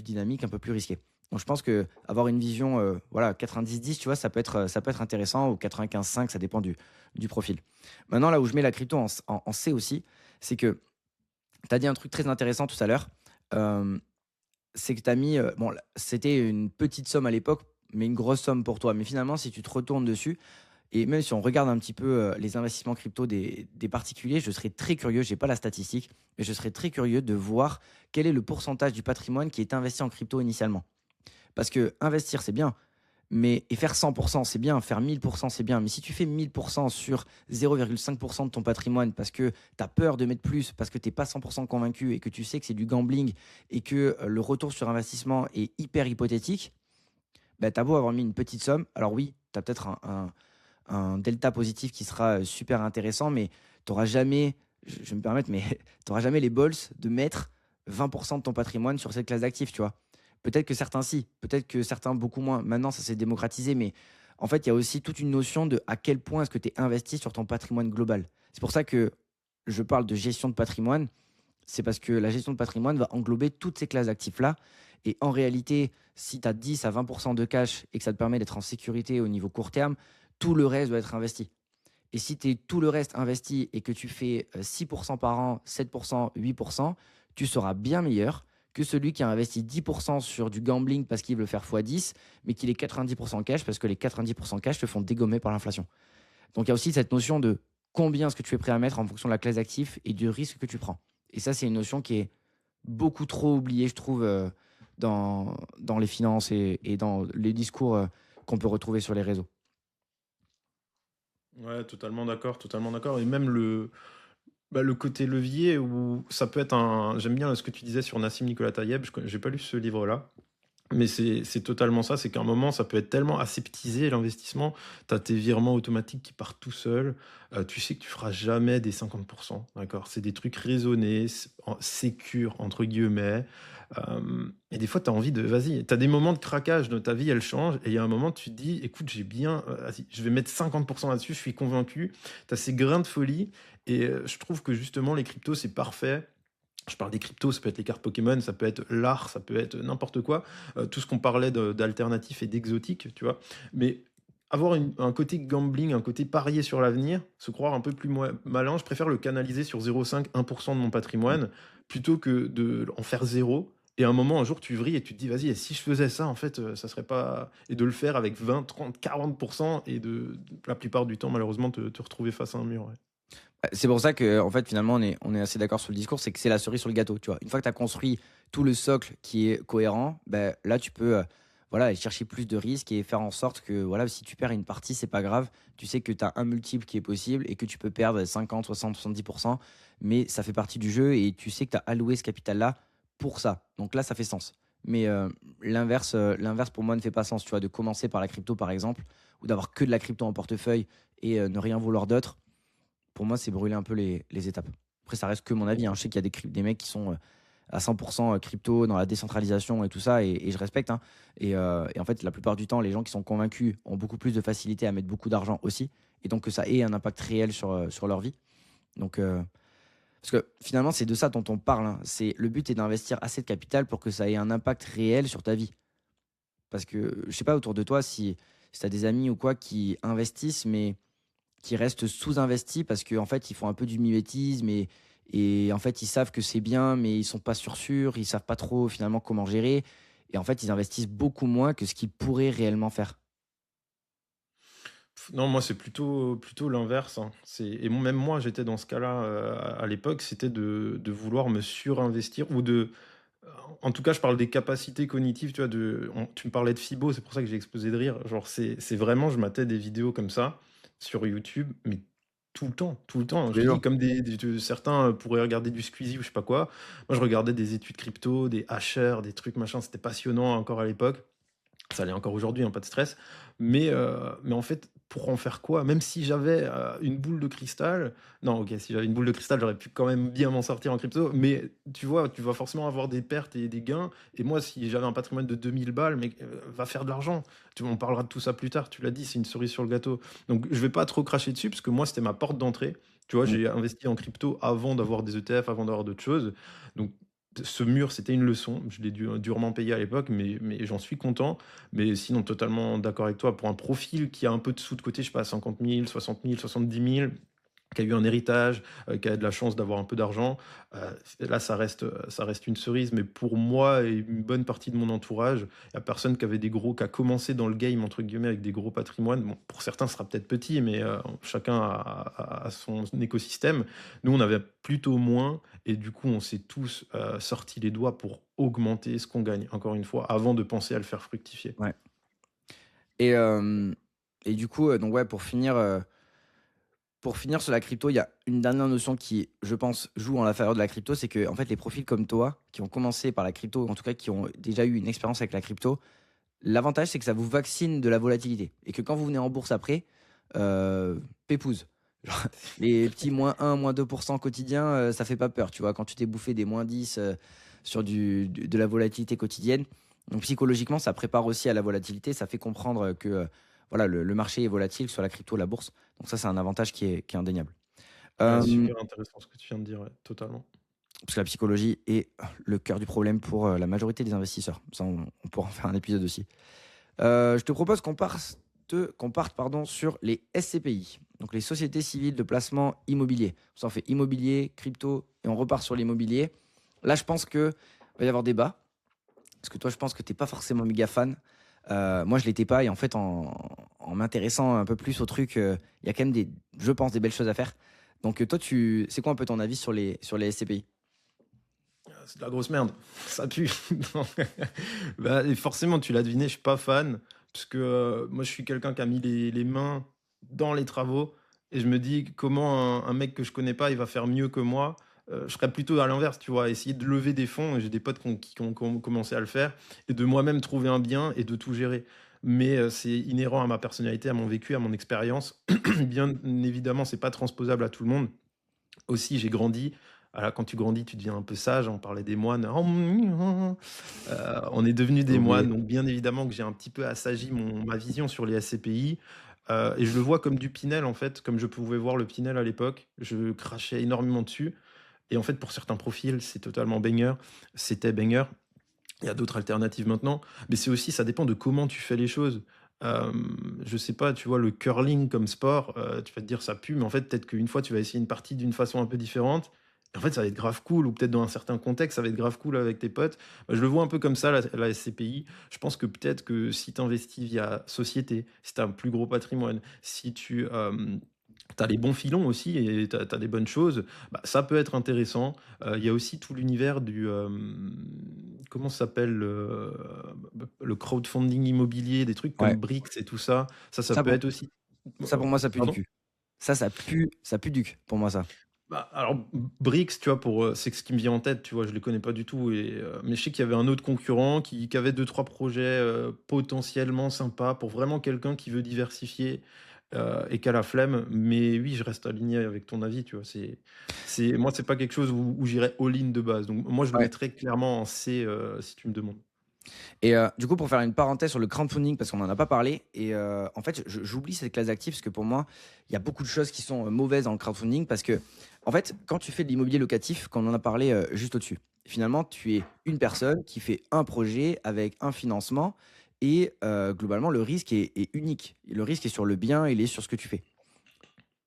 dynamiques, un peu plus risqués. Donc je pense que avoir une vision voilà, 90-10, tu vois, ça peut être intéressant, ou 95-5, ça dépend du profil. Maintenant, là où je mets la crypto en C aussi, c'est que tu as dit un truc très intéressant tout à l'heure. euh, c'est que tu as mis, bon, c'était une petite somme à l'époque, mais une grosse somme pour toi. Mais finalement, si tu te retournes dessus, et même si on regarde un petit peu les investissements crypto des particuliers, je serais très curieux, je n'ai pas la statistique, mais je serais très curieux de voir quel est le pourcentage du patrimoine qui est investi en crypto initialement. Parce que investir, c'est bien, mais et faire 100%, c'est bien, faire 1000%, c'est bien. Mais si tu fais 1000% sur 0,5% de ton patrimoine parce que tu as peur de mettre plus, parce que tu n'es pas 100% convaincu et que tu sais que c'est du gambling et que le retour sur investissement est hyper hypothétique, bah, tu as beau avoir mis une petite somme. Alors oui, tu as peut-être un delta positif qui sera super intéressant, mais tu n'auras jamais, je vais me permettre, mais tu n'auras jamais les balls de mettre 20% de ton patrimoine sur cette classe d'actifs, tu vois. Peut-être que certains si, peut-être que certains beaucoup moins. Maintenant, ça s'est démocratisé, mais en fait, il y a aussi toute une notion de à quel point est-ce que tu es investi sur ton patrimoine global. C'est pour ça que je parle de gestion de patrimoine C'est parce que la gestion de patrimoine va englober toutes ces classes d'actifs-là. Et en réalité, si tu as 10 à 20 de cash et que ça te permet d'être en sécurité au niveau court terme, tout le reste doit être investi. Et si tu es tout le reste investi et que tu fais 6% par an, 7%, 8%, tu seras bien meilleur que celui qui a investi 10% sur du gambling parce qu'il veut faire x10, mais qu'il est 90% cash parce que les 90% cash te font dégommer par l'inflation. Donc il y a aussi cette notion de combien est-ce que tu es prêt à mettre en fonction de la classe d'actifs et du risque que tu prends. Et ça, c'est une notion qui est beaucoup trop oubliée, je trouve, dans les finances et dans les discours qu'on peut retrouver sur les réseaux. Ouais, totalement d'accord, totalement d'accord. Et même le côté levier où ça peut être un. J'aime bien ce que tu disais sur Nassim Nicolas Taleb. J'ai pas lu ce livre-là. Mais c'est totalement ça, c'est qu'à un moment, ça peut être tellement aseptisé l'investissement, tu as tes virements automatiques qui partent tout seuls, tu sais que tu feras jamais des 50%, d'accord? C'est des trucs raisonnés, sécures, entre guillemets. Et des fois, tu as envie de, vas-y, tu as des moments de craquage dans ta vie, elle change, et il y a un moment, tu te dis, écoute, j'ai bien, vas-y, je vais mettre 50% là-dessus, je suis convaincu, tu as ces grains de folie, et je trouve que justement, les cryptos, c'est parfait. Je parle des cryptos, ça peut être les cartes Pokémon, ça peut être l'art, ça peut être n'importe quoi. Tout ce qu'on parlait d'alternatif et d'exotique, tu vois. Mais avoir un côté gambling, un côté parier sur l'avenir, se croire un peu plus malin, je préfère le canaliser sur 0,5, 1% de mon patrimoine, plutôt que de en faire zéro. Et à un moment, un jour, tu vrilles et tu te dis, vas-y, et si je faisais ça, en fait, ça serait pas. Et de le faire avec 20, 30, 40%, et la plupart du temps, malheureusement, te retrouver face à un mur. Ouais. C'est pour ça que, en fait, finalement, on est assez d'accord sur le discours, c'est que c'est la cerise sur le gâteau, tu vois. Une fois que tu as construit tout le socle qui est cohérent, ben, là, tu peux voilà, aller chercher plus de risques et faire en sorte que, voilà, si tu perds une partie, c'est pas grave. Tu sais que tu as un multiple qui est possible et que tu peux perdre 50, 60, 70%, mais ça fait partie du jeu et tu sais que tu as alloué ce capital-là pour ça. Donc là, ça fait sens. Mais l'inverse, pour moi, ne fait pas sens, tu vois, de commencer par la crypto, par exemple, ou d'avoir que de la crypto en portefeuille et ne rien vouloir d'autre. Pour moi, c'est brûler un peu les étapes. Après, ça reste que mon avis, hein. Je sais qu'il y a des mecs qui sont à 100% crypto, dans la décentralisation et tout ça, et je respecte, hein. Et en fait, la plupart du temps, les gens qui sont convaincus ont beaucoup plus de facilité à mettre beaucoup d'argent aussi, et donc que ça ait un impact réel sur leur vie. Donc, parce que finalement, c'est de ça dont on parle, hein. Le but est d'investir assez de capital pour que ça ait un impact réel sur ta vie. Parce que je sais pas autour de toi si tu as des amis ou quoi qui investissent, mais qui restent sous-investis parce qu'en fait, ils font un peu du mimétisme et en fait, ils savent que c'est bien, mais ils sont pas sûrs, ils savent pas trop finalement comment gérer. Et en fait, ils investissent beaucoup moins que ce qu'ils pourraient réellement faire. Non, moi, c'est plutôt l'inverse, hein. Et même moi, j'étais dans ce cas-là à l'époque, c'était de vouloir me surinvestir ou de. En tout cas, je parle des capacités cognitives, tu vois. Tu me parlais de Fibo, c'est pour ça que j'ai explosé de rire. Genre, c'est vraiment, je matais des vidéos comme ça sur YouTube, mais tout le temps, tout le temps. Tous Je les te dis, jours. comme certains pourraient regarder du Squeezie ou je sais pas quoi. Moi, je regardais des études crypto, des hashers, des trucs machin. C'était passionnant encore à l'époque. Ça l'est encore aujourd'hui, hein, pas de stress. Mais en fait, pour en faire quoi? Même si j'avais une boule de cristal, non, ok, si j'avais une boule de cristal, j'aurais pu quand même bien m'en sortir en crypto. Mais tu vois, tu vas forcément avoir des pertes et des gains. Et moi, si j'avais un patrimoine de 2000 balles, mais va faire de l'argent. On parlera de tout ça plus tard. Tu l'as dit, c'est une cerise sur le gâteau. Donc, je vais pas trop cracher dessus parce que moi, c'était ma porte d'entrée. Tu vois, Mm. j'ai investi en crypto avant d'avoir des ETF, avant d'avoir d'autres choses. Donc, ce mur, c'était une leçon. Je l'ai durement payé à l'époque, mais j'en suis content. Mais sinon, totalement d'accord avec toi. Pour un profil qui a un peu de sous de côté, je sais pas, 50 000, 60 000, 70 000, qui a eu un héritage, qui a de la chance d'avoir un peu d'argent, là, ça reste une cerise. Mais pour moi et une bonne partie de mon entourage, il n'y a personne qui a commencé dans le game, entre guillemets, avec des gros patrimoines. Bon, pour certains, ce sera peut-être petit, mais chacun a son écosystème. Nous, on avait plutôt moins. Et du coup, on s'est tous sorti les doigts pour augmenter ce qu'on gagne, encore une fois, avant de penser à le faire fructifier. Ouais. Et, euh, et du coup, donc ouais, pour finir sur la crypto, il y a une dernière notion qui, je pense, joue en la faveur de la crypto, c'est que en fait, les profils comme toi, qui ont commencé par la crypto, en tout cas qui ont déjà eu une expérience avec la crypto, l'avantage, c'est que ça vous vaccine de la volatilité. Et que quand vous venez en bourse après, pépouze. Genre, les petits -1, -2% quotidiens, ça fait pas peur, tu vois, quand tu t'es bouffé des -10 sur de la volatilité quotidienne. Donc psychologiquement, ça prépare aussi à la volatilité, ça fait comprendre que voilà, le marché est volatile, sur la crypto, la bourse. Donc ça, c'est un avantage qui est indéniable. Ouais, Euh, super intéressant ce que tu viens de dire, ouais, totalement. Parce que la psychologie est le cœur du problème pour la majorité des investisseurs. Ça, on pourra en faire un épisode aussi. Je te propose qu'on parte pardon, sur les SCPI, donc les sociétés civiles de placement immobilier. Ça en fait immobilier, crypto, et on repart sur l'immobilier. Là, je pense qu'il va y avoir débat, parce que toi, je pense que tu n'es pas forcément méga fan. Moi, je ne l'étais pas, et en fait, en m'intéressant un peu plus au truc, il y a quand même, je pense, des belles choses à faire. Donc, toi, c'est quoi un peu ton avis sur les SCPI? C'est de la grosse merde. Ça pue. Non. Bah, et forcément, tu l'as deviné, je suis pas fan. Parce que moi, je suis quelqu'un qui a mis les mains dans les travaux. Et je me dis comment un mec que je connais pas, il va faire mieux que moi. Je serais plutôt à l'inverse, tu vois, essayer de lever des fonds. Et j'ai des potes qui ont commencé à le faire. Et de moi-même trouver un bien et de tout gérer. Mais c'est inhérent à ma personnalité, à mon vécu, à mon expérience. Bien évidemment, c'est pas transposable à tout le monde. Aussi, j'ai grandi. Voilà, quand tu grandis, tu deviens un peu sage. On parlait des moines. On est devenus J'ai des moines. oublié. Donc, bien évidemment que j'ai un petit peu assagi ma vision sur les SCPI. Et je le vois comme du Pinel, en fait, comme je pouvais voir le Pinel à l'époque. Je crachais énormément dessus. Et en fait, pour certains profils, c'est totalement banger. C'était banger. Il y a d'autres alternatives maintenant, mais c'est aussi, ça dépend de comment tu fais les choses. Je sais pas, tu vois, le curling comme sport, tu vas te dire ça pue, mais en fait, peut-être qu'une fois, tu vas essayer une partie d'une façon un peu différente. Et en fait, ça va être grave cool, ou peut-être dans un certain contexte, ça va être grave cool avec tes potes. Moi, je le vois un peu comme ça, la SCPI. Je pense que peut-être que si tu investis via société, si tu as un plus gros patrimoine, si tu as les bons filons aussi et tu as des bonnes choses, bah, ça peut être intéressant. Il y a aussi tout l'univers du comment ça s'appelle le crowdfunding immobilier, des trucs Ouais. comme Brix et tout ça. Ça Ça peut pour, être aussi. ça, pour moi, ça pue du Pardon? cul. Ça pue du cul, pour moi, ça. Bah, alors, Brix, tu vois, c'est ce qui me vient en tête, tu vois, je les connais pas du tout. Mais je sais qu'il y avait un autre concurrent qui avait deux, trois projets potentiellement sympas pour vraiment quelqu'un qui veut diversifier et qui a la flemme. Mais oui, je reste aligné avec ton avis, tu vois. Moi, c'est pas quelque chose où j'irais all-in de base. Donc, moi, je le Ouais. mettrais clairement en C si tu me demandes. Et du coup, pour faire une parenthèse sur le crowdfunding, parce qu'on n'en a pas parlé, et en fait, j'oublie cette classe d'actifs, parce que pour moi, il y a beaucoup de choses qui sont mauvaises dans le crowdfunding, parce que, en fait, quand tu fais de l'immobilier locatif, comme on en a parlé juste au-dessus, finalement, tu es une personne qui fait un projet avec un financement, et globalement, le risque est unique. Le risque est sur le bien, il est sur ce que tu fais.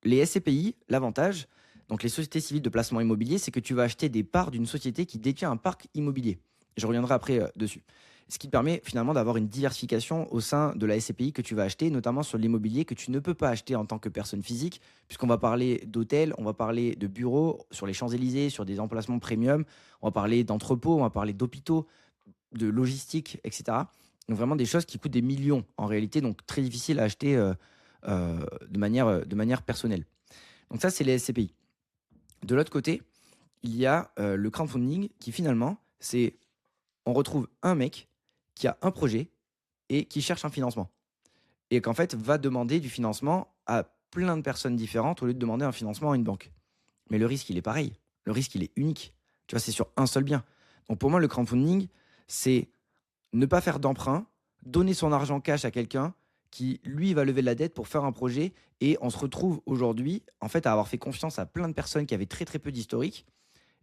Les SCPI, l'avantage, donc les sociétés civiles de placement immobilier, c'est que tu vas acheter des parts d'une société qui détient un parc immobilier. Je reviendrai après dessus. Ce qui te permet finalement d'avoir une diversification au sein de la SCPI que tu vas acheter, notamment sur l'immobilier que tu ne peux pas acheter en tant que personne physique, puisqu'on va parler d'hôtels, on va parler de bureaux sur les Champs-Élysées, sur des emplacements premium, on va parler d'entrepôts, on va parler d'hôpitaux, de logistique, etc. Donc vraiment des choses qui coûtent des millions en réalité, donc très difficile à acheter de manière personnelle. Donc ça, c'est les SCPI. De l'autre côté, il y a le crowdfunding qui finalement, on retrouve un mec qui a un projet et qui cherche un financement. Et qu'en fait, va demander du financement à plein de personnes différentes au lieu de demander un financement à une banque. Mais le risque, il est pareil. Le risque, il est unique. Tu vois, c'est sur un seul bien. Donc pour moi, le crowdfunding, c'est ne pas faire d'emprunt, donner son argent cash à quelqu'un qui, lui, va lever de la dette pour faire un projet. Et on se retrouve aujourd'hui, en fait, à avoir fait confiance à plein de personnes qui avaient très très peu d'historique.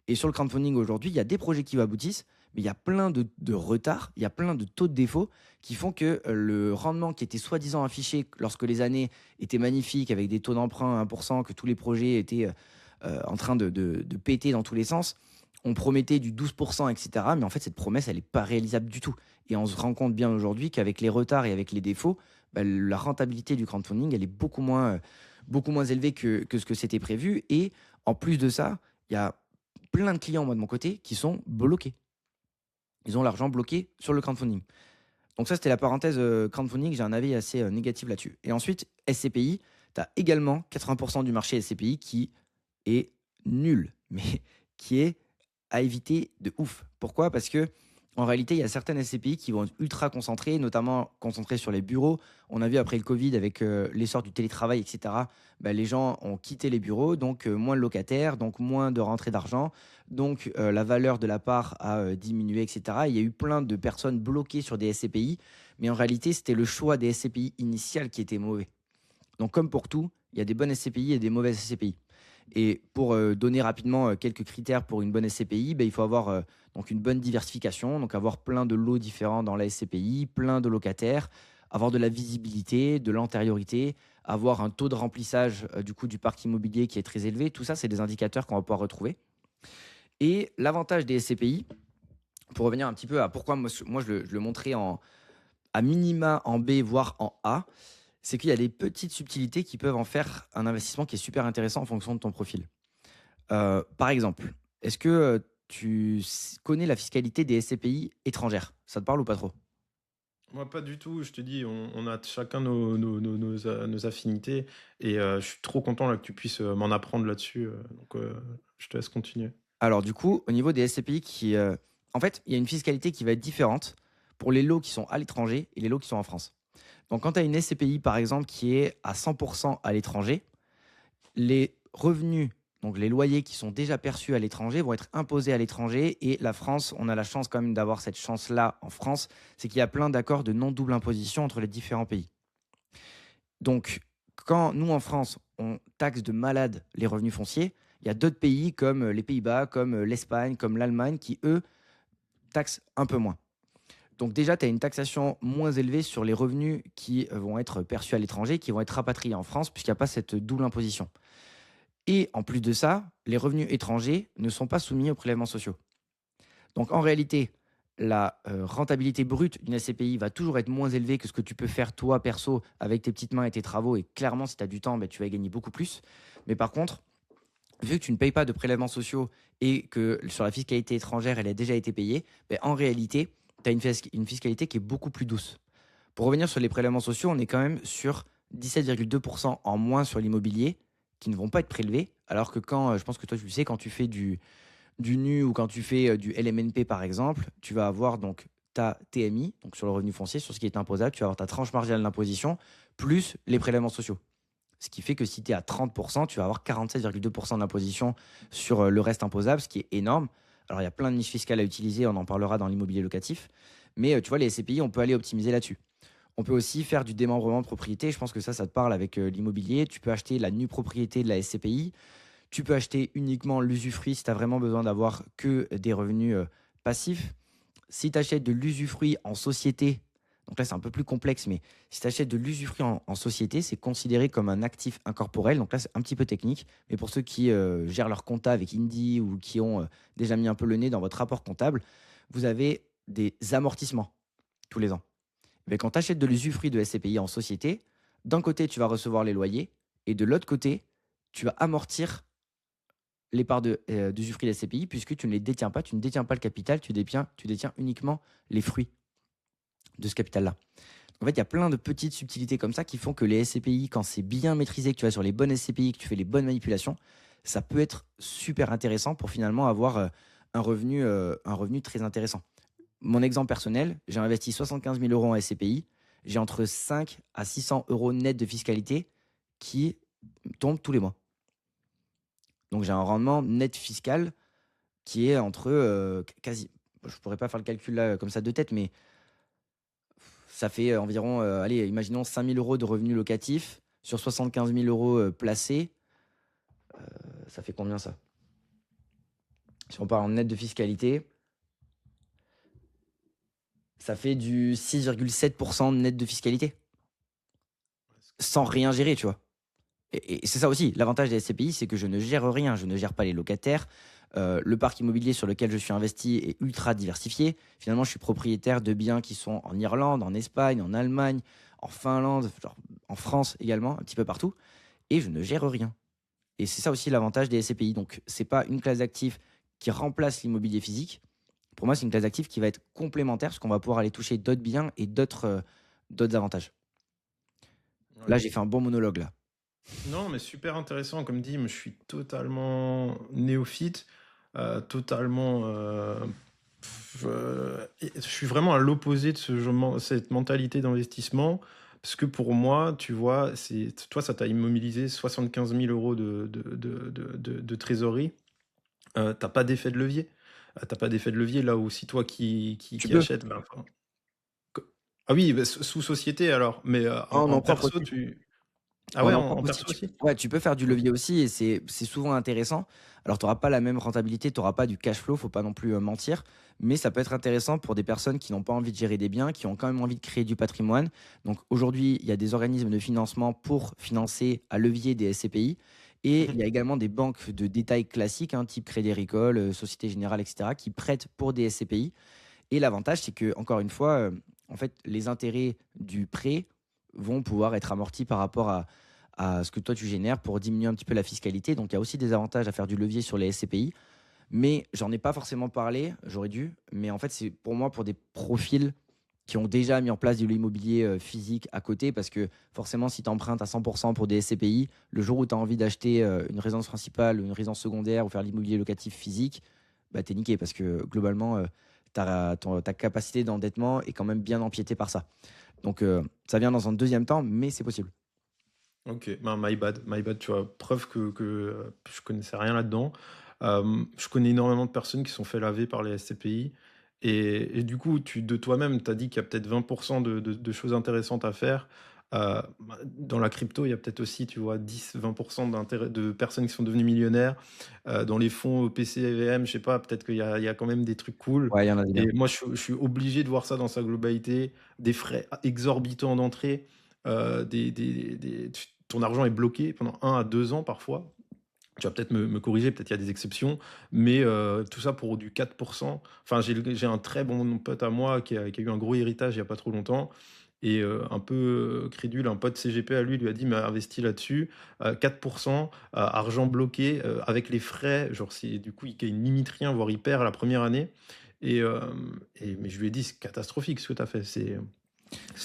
Et sur le crowdfunding aujourd'hui, il y a des projets qui aboutissent, mais il y a plein de retards, il y a plein de taux de défaut qui font que le rendement qui était soi-disant affiché lorsque les années étaient magnifiques, avec des taux d'emprunt à 1%, que tous les projets étaient en train de péter dans tous les sens, on promettait du 12%, etc. Mais en fait, cette promesse, elle n'est pas réalisable du tout. Et on se rend compte bien aujourd'hui qu'avec les retards et avec les défauts, bah, la rentabilité du crowdfunding, elle est beaucoup moins élevée que ce que c'était prévu. Et en plus de ça, il y a plein de clients, moi, de mon côté, qui sont bloqués. Ils ont l'argent bloqué sur le crowdfunding. Donc ça, c'était la parenthèse crowdfunding. J'ai un avis assez négatif là-dessus. Et ensuite, SCPI, tu as également 80% du marché SCPI qui est nul, mais qui est à éviter de ouf. Pourquoi? Parce que en réalité, il y a certaines SCPI qui vont être ultra concentrées, notamment concentrées sur les bureaux. On a vu après le Covid, avec l'essor du télétravail, etc., bah, les gens ont quitté les bureaux, donc moins de locataires, donc moins de rentrée d'argent, donc la valeur de la part a diminué, etc. Il y a eu plein de personnes bloquées sur des SCPI, mais en réalité, c'était le choix des SCPI initiales qui était mauvais. Donc comme pour tout, il y a des bonnes SCPI et des mauvaises SCPI. Et pour donner rapidement quelques critères pour une bonne SCPI, ben, il faut avoir donc une bonne diversification, donc avoir plein de lots différents dans la SCPI, plein de locataires, avoir de la visibilité, de l'antériorité, avoir un taux de remplissage du coup du parc immobilier qui est très élevé. Tout ça, c'est des indicateurs qu'on va pouvoir retrouver. Et l'avantage des SCPI, pour revenir un petit peu à pourquoi moi je le montrais à minima en B, voire en A, c'est qu'il y a des petites subtilités qui peuvent en faire un investissement qui est super intéressant en fonction de ton profil. Par exemple, est-ce que connais la fiscalité des SCPI étrangères? Ça te parle ou pas trop? Moi, pas du tout. Je te dis, on a chacun nos affinités et je suis trop content là que tu puisses m'en apprendre là-dessus. Je te laisse continuer. Alors du coup, au niveau des SCPI en fait, il y a une fiscalité qui va être différente pour les lots qui sont à l'étranger et les lots qui sont en France. Donc quand tu as une SCPI, par exemple, qui est à 100% à l'étranger, les revenus, donc les loyers qui sont déjà perçus à l'étranger, vont être imposés à l'étranger. Et la France, on a la chance quand même d'avoir cette chance-là en France, c'est qu'il y a plein d'accords de non-double imposition entre les différents pays. Donc, quand nous, en France, on taxe de malade les revenus fonciers, il y a d'autres pays comme les Pays-Bas, comme l'Espagne, comme l'Allemagne, qui, eux, taxent un peu moins. Donc déjà, tu as une taxation moins élevée sur les revenus qui vont être perçus à l'étranger, qui vont être rapatriés en France, puisqu'il n'y a pas cette double imposition. Et en plus de ça, les revenus étrangers ne sont pas soumis aux prélèvements sociaux. Donc en réalité, la rentabilité brute d'une SCPI va toujours être moins élevée que ce que tu peux faire toi perso avec tes petites mains et tes travaux. Et clairement, si tu as du temps, ben, tu vas gagner beaucoup plus. Mais par contre, vu que tu ne payes pas de prélèvements sociaux et que sur la fiscalité étrangère, elle a déjà été payée, ben, en réalité, tu as une fiscalité qui est beaucoup plus douce. Pour revenir sur les prélèvements sociaux, on est quand même sur 17,2% en moins sur l'immobilier qui ne vont pas être prélevés. Alors que quand, je pense que toi tu le sais, quand tu fais du nu ou quand tu fais du LMNP par exemple, tu vas avoir donc ta TMI, donc sur le revenu foncier, sur ce qui est imposable, tu vas avoir ta tranche marginale d'imposition, plus les prélèvements sociaux. Ce qui fait que si tu es à 30%, tu vas avoir 47,2% d'imposition sur le reste imposable, ce qui est énorme. Alors il y a plein de niches fiscales à utiliser, on en parlera dans l'immobilier locatif. Mais tu vois, les SCPI, on peut aller optimiser là-dessus. On peut aussi faire du démembrement de propriété. Je pense que ça te parle avec l'immobilier. Tu peux acheter la nue propriété de la SCPI. Tu peux acheter uniquement l'usufruit si tu as vraiment besoin d'avoir que des revenus passifs. Si tu achètes de l'usufruit en société, donc là c'est un peu plus complexe, mais si tu achètes de l'usufruit en société, c'est considéré comme un actif incorporel. Donc là c'est un petit peu technique, mais pour ceux qui gèrent leur compta avec Indie ou qui ont déjà mis un peu le nez dans votre rapport comptable, vous avez des amortissements tous les ans. Mais quand tu achètes de l'usufruit de SCPI en société, d'un côté, tu vas recevoir les loyers et de l'autre côté, tu vas amortir les parts d'usufruit de SCPI puisque tu ne les détiens pas, tu ne détiens pas le capital, tu détiens uniquement les fruits de ce capital-là. En fait, il y a plein de petites subtilités comme ça qui font que les SCPI, quand c'est bien maîtrisé, que tu vas sur les bonnes SCPI, que tu fais les bonnes manipulations, ça peut être super intéressant pour finalement avoir un revenu très intéressant. Mon exemple personnel, j'ai investi 75 000 euros en SCPI. J'ai entre 5 à 600 euros net de fiscalité qui tombent tous les mois. Donc j'ai un rendement net fiscal qui est entre quasi. Je ne pourrais pas faire le calcul là comme ça de tête, mais ça fait environ, allez, imaginons 5 000 euros de revenus locatifs sur 75 000 euros placés. Ça fait combien ça? Si on parle en net de fiscalité, ça fait du 6,7% net de fiscalité sans rien gérer, tu vois. Et c'est ça aussi, l'avantage des SCPI, c'est que je ne gère rien, je ne gère pas les locataires. Le parc immobilier sur lequel je suis investi est ultra diversifié. Finalement, je suis propriétaire de biens qui sont en Irlande, en Espagne, en Allemagne, en Finlande, genre en France également, un petit peu partout. Et je ne gère rien. Et c'est ça aussi l'avantage des SCPI. Donc, c'est pas une classe d'actifs qui remplace l'immobilier physique. Pour moi, c'est une classe d'actifs qui va être complémentaire parce qu'on va pouvoir aller toucher d'autres biens et d'autres avantages. Ouais. Là, j'ai fait un bon monologue là. Non, mais super intéressant. Comme dit, moi, je suis totalement néophyte, totalement. Je suis vraiment à l'opposé de cette mentalité d'investissement. Parce que pour moi, tu vois, toi, ça t'a immobilisé 75 000 euros de trésorerie. T'as pas d'effet de levier. T'as pas d'effet de levier là où si toi Tu qui peux. achètes, ben, ah oui, bah, sous société alors, mais En en nom propre perso, aussi. tu. Ah En ouais, emprunt en aussi, perso aussi? ouais, tu peux faire du levier aussi et c'est souvent intéressant. Alors, tu auras pas la même rentabilité, tu auras pas du cash flow, faut pas non plus, mentir, mais ça peut être intéressant pour des personnes qui n'ont pas envie de gérer des biens, qui ont quand même envie de créer du patrimoine. Donc aujourd'hui, il y a des organismes de financement pour financer à levier des SCPI et il y a également des banques de détail classiques, hein, type Crédit Agricole, Société Générale et cetera, qui prêtent pour des SCPI et l'avantage, c'est que encore une fois, en fait, les intérêts du prêt vont pouvoir être amortis par rapport à ce que toi tu génères pour diminuer un petit peu la fiscalité. Donc, il y a aussi des avantages à faire du levier sur les SCPI. Mais j'en ai pas forcément parlé, j'aurais dû. Mais en fait, c'est pour moi pour des profils qui ont déjà mis en place de l'immobilier physique à côté. Parce que forcément, si tu empruntes à 100% pour des SCPI, le jour où tu as envie d'acheter une résidence principale, une résidence secondaire ou faire l'immobilier locatif physique, bah, t'es niqué. Parce que globalement, ta capacité d'endettement est quand même bien empiétée par ça. Donc, ça vient dans un deuxième temps, mais c'est possible. OK, ben, my bad, tu vois? Preuve que je connaissais rien là-dedans. Je connais énormément de personnes qui sont fait laver par les SCPI et du coup, tu de toi-même, tu as dit qu'il y a peut-être 20 de choses intéressantes à faire. Bah, dans la crypto, il y a peut-être aussi, tu vois, 10-20 d'intérêt de personnes qui sont devenues millionnaires. Dans les fonds OPC, EVM, je sais pas, peut-être qu'il y a quand même des trucs cool Ouais, il y en a des et biens. moi, je suis obligé de voir ça dans sa globalité. Des frais exorbitants d'entrée, des ton argent est bloqué pendant 1 à 2 ans parfois. Tu vas peut-être me corriger, peut-être il y a des exceptions, mais tout ça pour du 4. Enfin, j'ai un très bon pote à moi qui a eu un gros héritage il y a pas trop longtemps et un peu, crédule, un pote CGP à lui, lui a dit: «Mais investis là-dessus, 4 argent bloqué, avec les frais». Genre c'est du coup, il gagne limite rien, voire il perd la première année mais je lui ai dit: «C'est catastrophique ce que tu as fait, c'est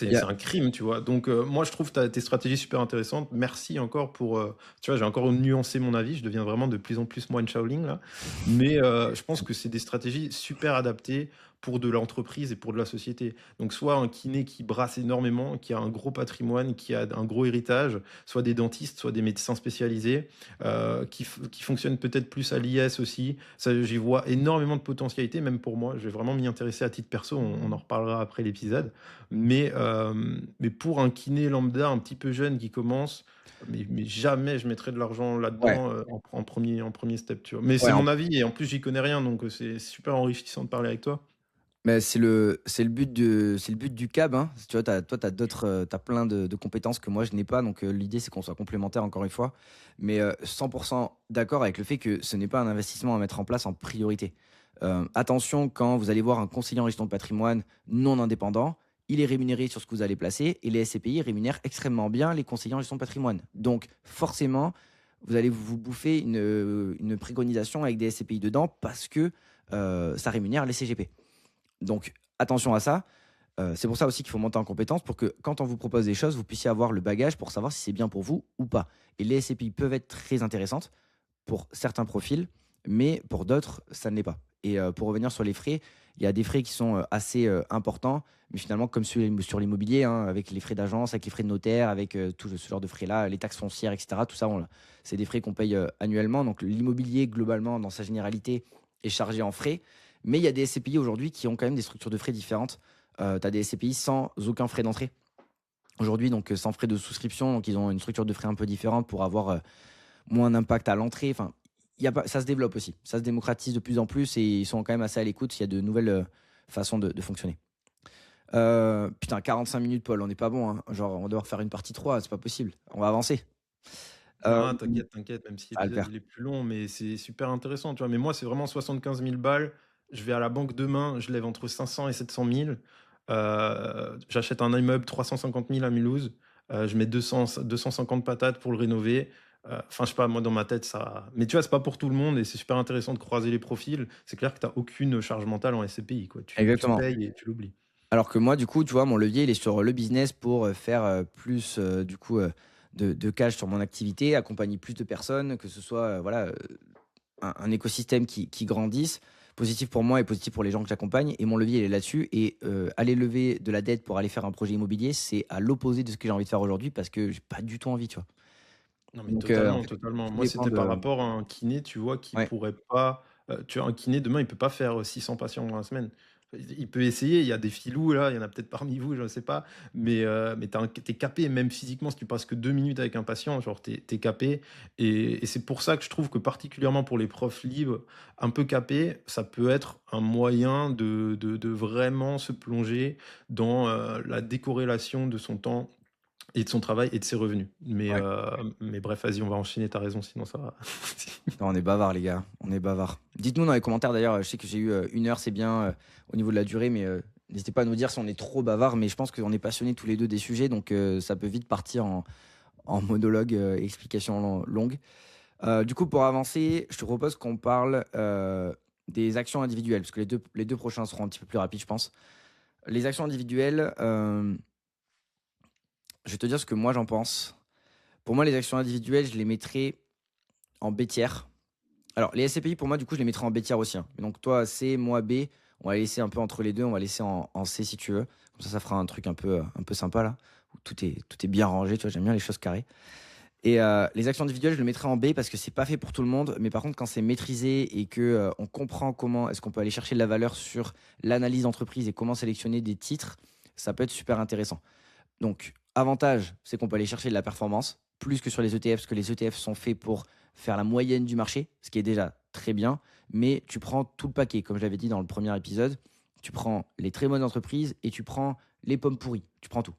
Il y a c'est un crime, tu vois? Donc moi, je trouve tes stratégies super intéressantes. Merci encore pour, tu vois, j'ai encore nuancé mon avis. Je deviens vraiment de plus en plus moine Shaolin, là. Mais je pense que c'est des stratégies super adaptées pour de l'entreprise et pour de la société. Donc soit un kiné qui brasse énormément, qui a un gros patrimoine, qui a un gros héritage, soit des dentistes, soit des médecins spécialisés, qui fonctionnent peut-être plus à l'IS aussi. Ça, j'y vois énormément de potentialités, même pour moi. Je vais vraiment m'y intéresser à titre perso, on en reparlera après l'épisode. Mais pour un kiné lambda un petit peu jeune qui commence, mais jamais je mettrais de l'argent ouais, là-dedans, en premier step, tu vois? Mais c'est ouais, mon avis et en plus j'y connais rien, donc c'est super enrichissant de parler avec toi. mais c'est le but du CAB, hein. Tu vois, toi, tu as d'autres, tu plein de compétences que moi je n'ai pas, donc l'idée c'est qu'on soit complémentaires encore une fois. Mais 100 d'accord avec le fait que ce n'est pas un investissement à mettre en place en priorité. Attention quand vous allez voir un conseiller en gestion de patrimoine non indépendant, il est rémunéré sur ce que vous allez placer et les SCPI rémunèrent extrêmement bien les conseillers en gestion de patrimoine. Donc forcément, vous allez vous bouffer une préconisation avec des SCPI dedans parce que, ça rémunère les CGP. Donc attention à ça. C'est pour ça aussi qu'il faut monter en compétence pour que quand on vous propose des choses, vous puissiez avoir le bagage pour savoir si c'est bien pour vous ou pas. Et les SCPI peuvent être très intéressantes pour certains profils, mais pour d'autres, ça ne l'est pas. Et pour revenir sur les frais, il y a des frais qui sont assez importants, mais finalement, comme sur l'immobilier, hein, avec les frais d'agence, avec les frais de notaire, avec tout ce genre de frais-là, les taxes foncières, etc., tout ça, c'est des frais qu'on paye annuellement. Donc l'immobilier, globalement, dans sa généralité, est chargé en frais. Mais il y a des SCPI aujourd'hui qui ont quand même des structures de frais différentes. Tu as des SCPI sans aucun frais d'entrée. Aujourd'hui, donc sans frais de souscription, donc ils ont une structure de frais un peu différente pour avoir moins d'impact à l'entrée. Enfin, il y a pas, ça se développe aussi. Ça se démocratise de plus en plus et ils sont quand même assez à l'écoute. Il y a de nouvelles façons de fonctionner. Putain, 45 minutes, Paul, on n'est pas bon, hein. Genre, on va devoir faire une partie 3, c'est pas possible. On va avancer. Euh, Non, t'inquiète, t'inquiète, même si ça va le l'épisode faire. il est plus long, mais c'est super intéressant, tu vois? Mais moi, c'est vraiment 75 000 balles. Je vais à la banque demain, je lève entre 500 et 700 000. J'achète un immeuble 350 000 à Mulhouse. Je mets 250 patates pour le rénover. Enfin, je sais pas, moi, dans ma tête, ça. Mais tu vois, c'est pas pour tout le monde et c'est super intéressant de croiser les profils. C'est clair que t'as aucune charge mentale en SCPI, quoi. Tu Exactement. payes et tu l'oublies. Alors que moi, du coup, tu vois, mon levier, il est sur le business pour faire plus, du coup, de cash sur mon activité, accompagner plus de personnes, que ce soit voilà, un écosystème qui grandisse, positif pour moi et positif pour les gens que j'accompagne. Et mon levier, il est là-dessus. Et aller lever de la dette pour aller faire un projet immobilier, c'est à l'opposé de ce que j'ai envie de faire aujourd'hui parce que j'ai pas du tout envie, tu vois. Non, mais Donc, en totalement, fait, totalement. tout Moi, dépend c'était par de. rapport à un kiné, tu vois, qui Ouais. pourrait pas. Tu vois, un kiné, demain, il peut pas faire 600 patients dans la semaine. il peut essayer, il y a des filous là, il y en a peut-être parmi vous, je ne sais pas, mais tu es capé, même physiquement, si tu passes que 2 minutes avec un patient, genre tu es capé et c'est pour ça que je trouve que particulièrement pour les profs libres, un peu capés, ça peut être un moyen de vraiment se plonger dans, la décorrélation de son temps et de son travail et de ses revenus. Ouais. Mais bref, vas-y, on va enchaîner, tu raison, sinon ça va. Non, on est bavard, les gars. On est bavard. Dites-nous dans les commentaires d'ailleurs. Je sais que j'ai eu 1 heure, c'est bien au niveau de la durée, mais n'hésitez pas à nous dire si on est trop bavard. Mais je pense qu'on est passionnés tous les deux des sujets, donc ça peut vite partir en monologue, explication longue. Du coup, pour avancer, je te propose qu'on parle des actions individuelles, parce que les deux prochains seront un petit peu plus rapides, je pense. Les actions individuelles, je vais te dire ce que moi j'en pense. Pour moi, les actions individuelles, je les mettrais en B tiers. Alors, les SCPI, pour moi, du coup, je les mettrais en B tiers aussi, hein. Donc, toi, C, moi, B. On va laisser un peu entre les deux. On va laisser en C si tu veux. Comme ça fera un truc un peu sympa, là. Où tout est bien rangé. Tu vois, j'aime bien les choses carrées. Et les actions individuelles, je le mettrais en B parce que c'est pas fait pour tout le monde. Mais par contre, quand c'est maîtrisé et que on comprend comment est-ce qu'on peut aller chercher de la valeur sur l'analyse d'entreprise et comment sélectionner des titres, ça peut être super intéressant. Donc, avantage, c'est qu'on peut aller chercher de la performance, plus que sur les ETF, parce que les ETF sont faits pour faire la moyenne du marché, ce qui est déjà très bien. Mais tu prends tout le paquet, comme je l'avais dit dans le premier épisode. Tu prends les très bonnes entreprises et tu prends les pommes pourries. Tu prends tout.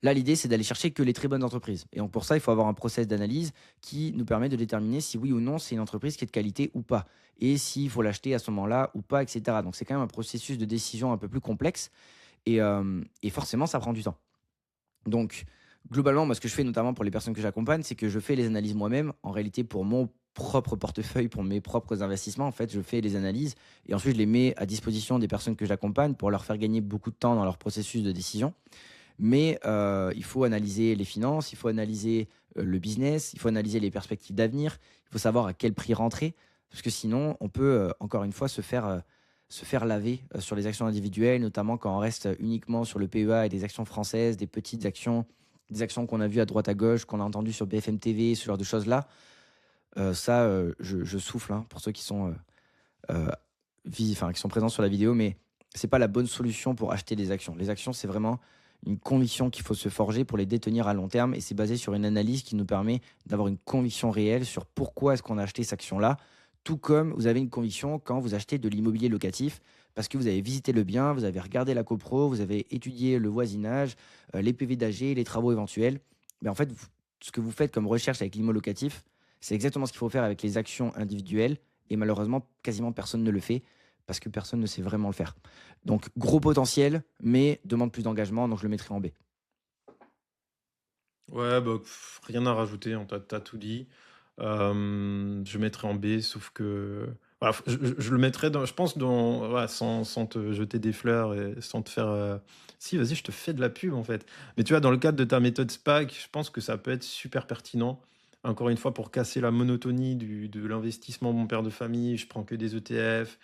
Là, l'idée, c'est d'aller chercher que les très bonnes entreprises. Et donc, pour ça, il faut avoir un process d'analyse qui nous permet de déterminer si oui ou non c'est une entreprise qui est de qualité ou pas. Et s'il faut l'acheter à ce moment-là ou pas, etc. Donc, c'est quand même un processus de décision un peu plus complexe. Et forcément, ça prend du temps. Donc, globalement, moi, ce que je fais notamment pour les personnes que j'accompagne, c'est que je fais les analyses moi-même. En réalité, pour mon propre portefeuille, pour mes propres investissements, en fait, je fais les analyses et ensuite je les mets à disposition des personnes que j'accompagne pour leur faire gagner beaucoup de temps dans leur processus de décision. Mais il faut analyser les finances, il faut analyser le business, il faut analyser les perspectives d'avenir, il faut savoir à quel prix rentrer, parce que sinon, on peut, encore une fois, se faire laver sur les actions individuelles, notamment quand on reste uniquement sur le PEA et des actions françaises, des petites actions, des actions qu'on a vues à droite à gauche, qu'on a entendues sur BFM TV, ce genre de choses-là. Ça, je souffle, hein, pour ceux qui sont, euh, qui sont présents sur la vidéo, mais c'est pas la bonne solution pour acheter des actions. Les actions, c'est vraiment une conviction qu'il faut se forger pour les détenir à long terme, et c'est basé sur une analyse qui nous permet d'avoir une conviction réelle sur pourquoi est-ce qu'on a acheté cette action-là, tout comme vous avez une conviction quand vous achetez de l'immobilier locatif, parce que vous avez visité le bien, vous avez regardé la copro, vous avez étudié le voisinage, les PV d'AG, les travaux éventuels. Mais en fait, ce que vous faites comme recherche avec l'immo locatif, c'est exactement ce qu'il faut faire avec les actions individuelles, et malheureusement, quasiment personne ne le fait parce que personne ne sait vraiment le faire. Donc, gros potentiel, mais demande plus d'engagement, donc je le mettrai en B. Ouais, bah, rien à rajouter, hein, tu tout dit. Je mettrais en B, sauf que voilà, je le mettrais dans je pense dans voilà, sans te jeter des fleurs et sans te faire, si, vas-y, je te fais de la pub, en fait. Mais tu vois, dans le cadre de ta méthode SPAC, je pense que ça peut être super pertinent. Encore une fois, pour casser la monotonie de l'investissement mon père de famille, je prends que des ETF,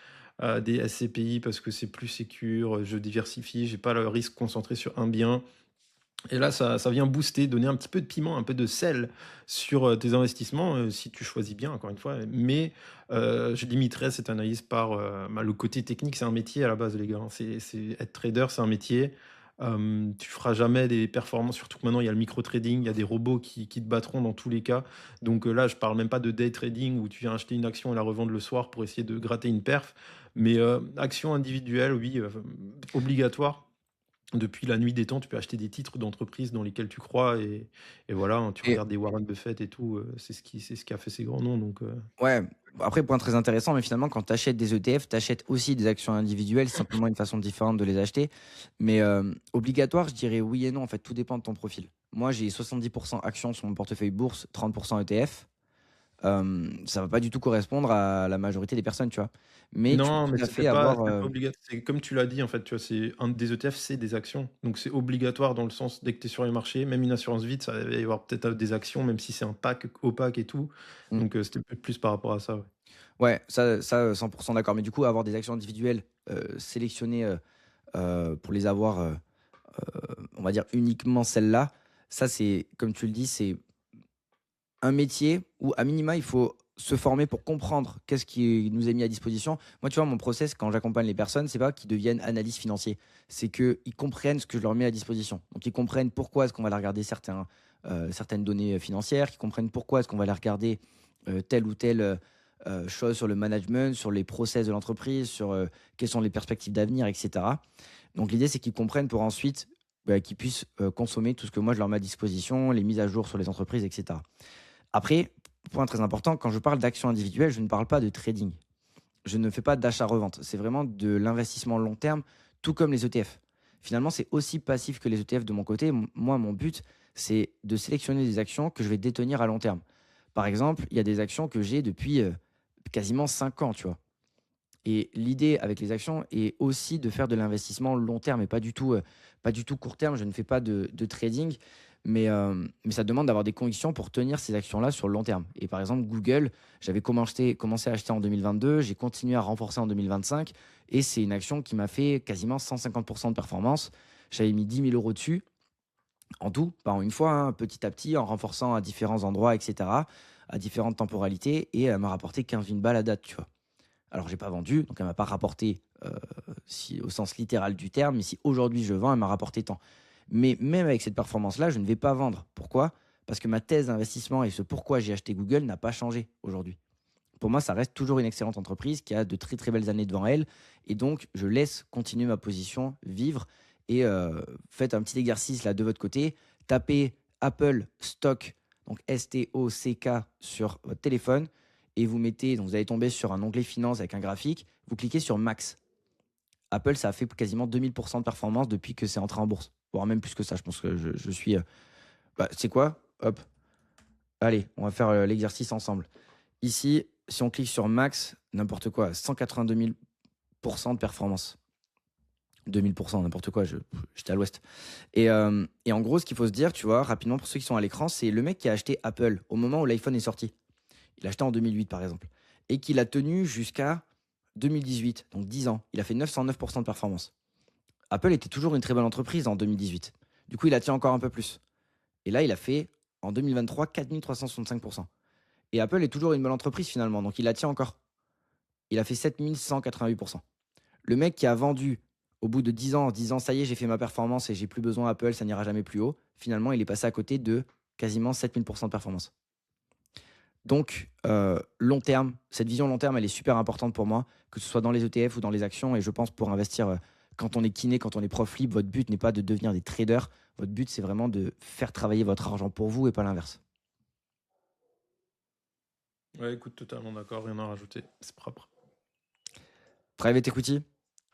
des SCPI parce que c'est plus sécure, je diversifie, j'ai pas le risque concentré sur un bien. Et là, ça vient booster, donner un petit peu de piment, un peu de sel sur tes investissements, si tu choisis bien, encore une fois. Mais je limiterai cette analyse par le côté technique. C'est un métier à la base, les gars, hein. Être trader, c'est un métier. Tu feras jamais des performances, surtout que maintenant il y a le micro-trading, il y a des robots qui te battront dans tous les cas. Donc là, je parle même pas de day trading où tu viens acheter une action et la revendre le soir pour essayer de gratter une perf. Mais action individuelle, oui, obligatoire. Depuis la nuit des temps, tu peux acheter des titres d'entreprises dans lesquelles tu crois et voilà, hein, tu Et regardes des Warren Buffett et tout, c'est ce qui a fait ces grands noms donc ouais, après, point très intéressant, mais finalement, quand tu achètes des ETF, tu achètes aussi des actions individuelles, c'est simplement une façon différente de les acheter. Mais obligatoire, je dirais oui et non, en fait, tout dépend de ton profil. Moi, j'ai 70% actions sur mon portefeuille bourse, 30% ETF. Ça va pas du tout correspondre à la majorité des personnes, tu vois. Mais tu peux non, mais tout à fait avoir. c'est pas obligatoire. C'est comme tu l'as dit en fait, tu vois? C'est un des ETF, c'est des actions. Donc c'est obligatoire dans le sens dès que tu es sur les marchés, même une assurance vie, ça va y avoir peut-être, des actions même si c'est un pack opaque et tout. Hmm. Donc c'était peut-être plus par rapport à ça, ouais. Ouais, ça 100% d'accord. Mais du coup, avoir des actions individuelles sélectionnées pour les avoir, on va dire uniquement celles-là, ça, c'est, comme tu le dis, c'est un métier où, à minima, il faut se former, pour comprendre qu'est-ce qui nous est mis à disposition. Moi, tu vois, mon process, quand j'accompagne les personnes, c'est pas qu'ils deviennent analystes financiers, c'est qu'ils comprennent ce que je leur mets à disposition. Donc, ils comprennent pourquoi est-ce qu'on va aller regarder certaines données financières, qu'ils comprennent pourquoi est-ce qu'on va aller regarder telle ou telle chose sur le management, sur les process de l'entreprise, sur quelles sont les perspectives d'avenir, etc. Donc, l'idée, c'est qu'ils comprennent pour ensuite qu'ils puissent consommer tout ce que moi, je leur mets à disposition, les mises à jour sur les entreprises, etc. Après, point très important, quand je parle d'action individuelle, je ne parle pas de trading. Je ne fais pas d'achat-revente. C'est vraiment de l'investissement long terme, tout comme les ETF. Finalement, c'est aussi passif que les ETF de mon côté. Moi, mon but, c'est de sélectionner des actions que je vais détenir à long terme. Par exemple, il y a des actions que j'ai depuis quasiment 5 ans, tu vois. Et l'idée avec les actions est aussi de faire de l'investissement long terme et pas du tout court terme. Je ne fais pas de trading, mais ça demande d'avoir des convictions pour tenir ces actions-là sur le long terme. Et par exemple, Google, j'avais commencé à acheter en 2022, j'ai continué à renforcer en 2025, et c'est une action qui m'a fait quasiment 150% de performance. J'avais mis 10 000 € dessus, en tout, pas en une fois, hein, petit à petit, en renforçant à différents endroits, etc., à différentes temporalités, et elle m'a rapporté 15 000 balles à date, tu vois. Alors, j'ai pas vendu, donc elle m'a pas rapporté au sens littéral du terme, mais si aujourd'hui je vends, elle m'a rapporté tant. Mais même avec cette performance-là, je ne vais pas vendre. Pourquoi? Parce que ma thèse d'investissement et ce pourquoi j'ai acheté Google n'a pas changé aujourd'hui. Pour moi, ça reste toujours une excellente entreprise qui a de très très belles années devant elle. Et donc, je laisse continuer ma position, vivre. Et faites un petit exercice là de votre côté. Tapez Apple Stock, donc STOCK sur votre téléphone. Et vous mettez, donc vous allez tomber sur un onglet finance avec un graphique. Vous cliquez sur Max. Apple, ça a fait quasiment 2000% de performance depuis que c'est entré en bourse. Voire même plus que ça. Je pense que je suis. C'est quoi? Hop. Allez, on va faire l'exercice ensemble. Ici, si on clique sur max, n'importe quoi, 182 000% de performance. 2000%, n'importe quoi, j'étais à l'ouest. Et en gros, ce qu'il faut se dire, tu vois, rapidement, pour ceux qui sont à l'écran, c'est le mec qui a acheté Apple au moment où l'iPhone est sorti. Il l'a acheté en 2008, par exemple. Et qu'il a tenu jusqu'à 2018, donc 10 ans. Il a fait 909% de performance. Apple était toujours une très bonne entreprise en 2018. Du coup, il a tient encore un peu plus. Et là, il a fait, en 2023, 4365%. Et Apple est toujours une bonne entreprise finalement, donc il la tient encore. Il a fait 7188%. Le mec qui a vendu au bout de 10 ans en se disant ça y est, j'ai fait ma performance et j'ai plus besoin d'Apple, ça n'ira jamais plus haut, finalement, il est passé à côté de quasiment 7000% de performance. Donc, long terme, cette vision long terme, elle est super importante pour moi, que ce soit dans les ETF ou dans les actions. Et je pense pour investir, quand on est kiné, quand on est prof libre, votre but n'est pas de devenir des traders. Votre but, c'est vraiment de faire travailler votre argent pour vous et pas l'inverse. Ouais, écoute, totalement d'accord, rien à rajouter. C'est propre. Private equity,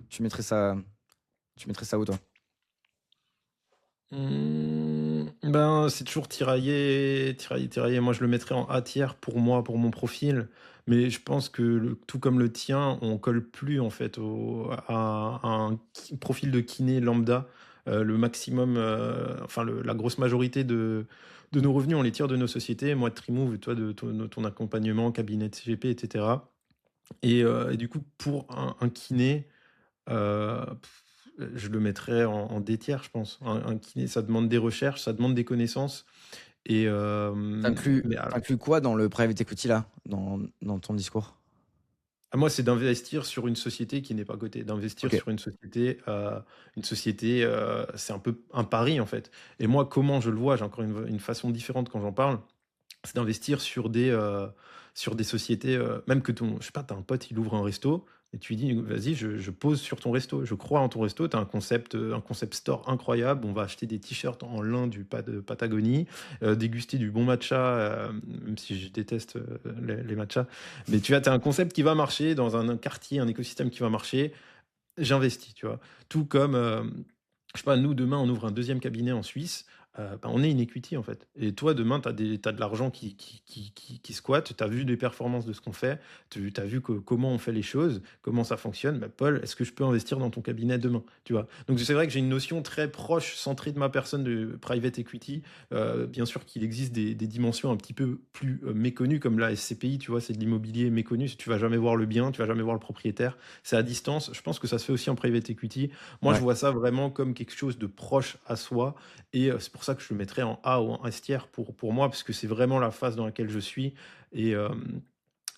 tu mettrais ça, où toi? Ben, c'est toujours tiraillé, tiraillé, tiraillé. Moi, je le mettrais en A tiers pour moi, pour mon profil. Mais je pense que tout comme le tien, on colle plus en fait à un profil de kiné lambda. Le maximum, enfin la grosse majorité de nos revenus, on les tire de nos sociétés. Moi, de Trimove, toi, de ton accompagnement, cabinet de CGP, etc. Et du coup, pour un kiné, je le mettrais en D tiers, je pense. Un kiné, ça demande des recherches, ça demande des connaissances. Et T'inclus mais alors, t'inclus quoi dans le private equity là, dans ton discours? moi, c'est d'investir sur une société qui n'est pas cotée, d'investir Ok. sur une société, c'est un peu un pari en fait. Et moi, comment je le vois, j'ai encore une façon différente quand j'en parle, c'est d'investir sur des sociétés, même que je sais pas, tu as un pote, il ouvre un resto et tu lui dis: «Vas-y, je pose sur ton resto, je crois en ton resto, tu as un concept store incroyable, on va acheter des t-shirts en lin de Patagonie, déguster du bon matcha», même si je déteste, les matchas. Mais tu vois, tu as un concept qui va marcher dans un quartier, un écosystème qui va marcher, j'investis, tu vois? Tout comme, je sais pas, nous, demain, on ouvre un deuxième cabinet en Suisse, bah, on est une equity, en fait. Et toi, demain, tu as de l'argent qui squatte, tu as vu les performances de ce qu'on fait, tu as vu comment on fait les choses, comment ça fonctionne. Bah, Paul, est-ce que je peux investir dans ton cabinet demain? Tu vois? Donc, c'est vrai que j'ai une notion très proche, centrée de ma personne de private equity. Bien sûr qu'il existe des dimensions un petit peu plus méconnues, comme la SCPI, tu vois, c'est de l'immobilier méconnu. Tu vas jamais voir le bien, tu vas jamais voir le propriétaire. C'est à distance. Je pense que ça se fait aussi en private equity. Moi, je Ouais. vois ça vraiment comme quelque chose de proche à soi. Et c'est pour ça que je le mettrais en A ou en S tiers pour moi, parce que c'est vraiment la phase dans laquelle je suis. Et,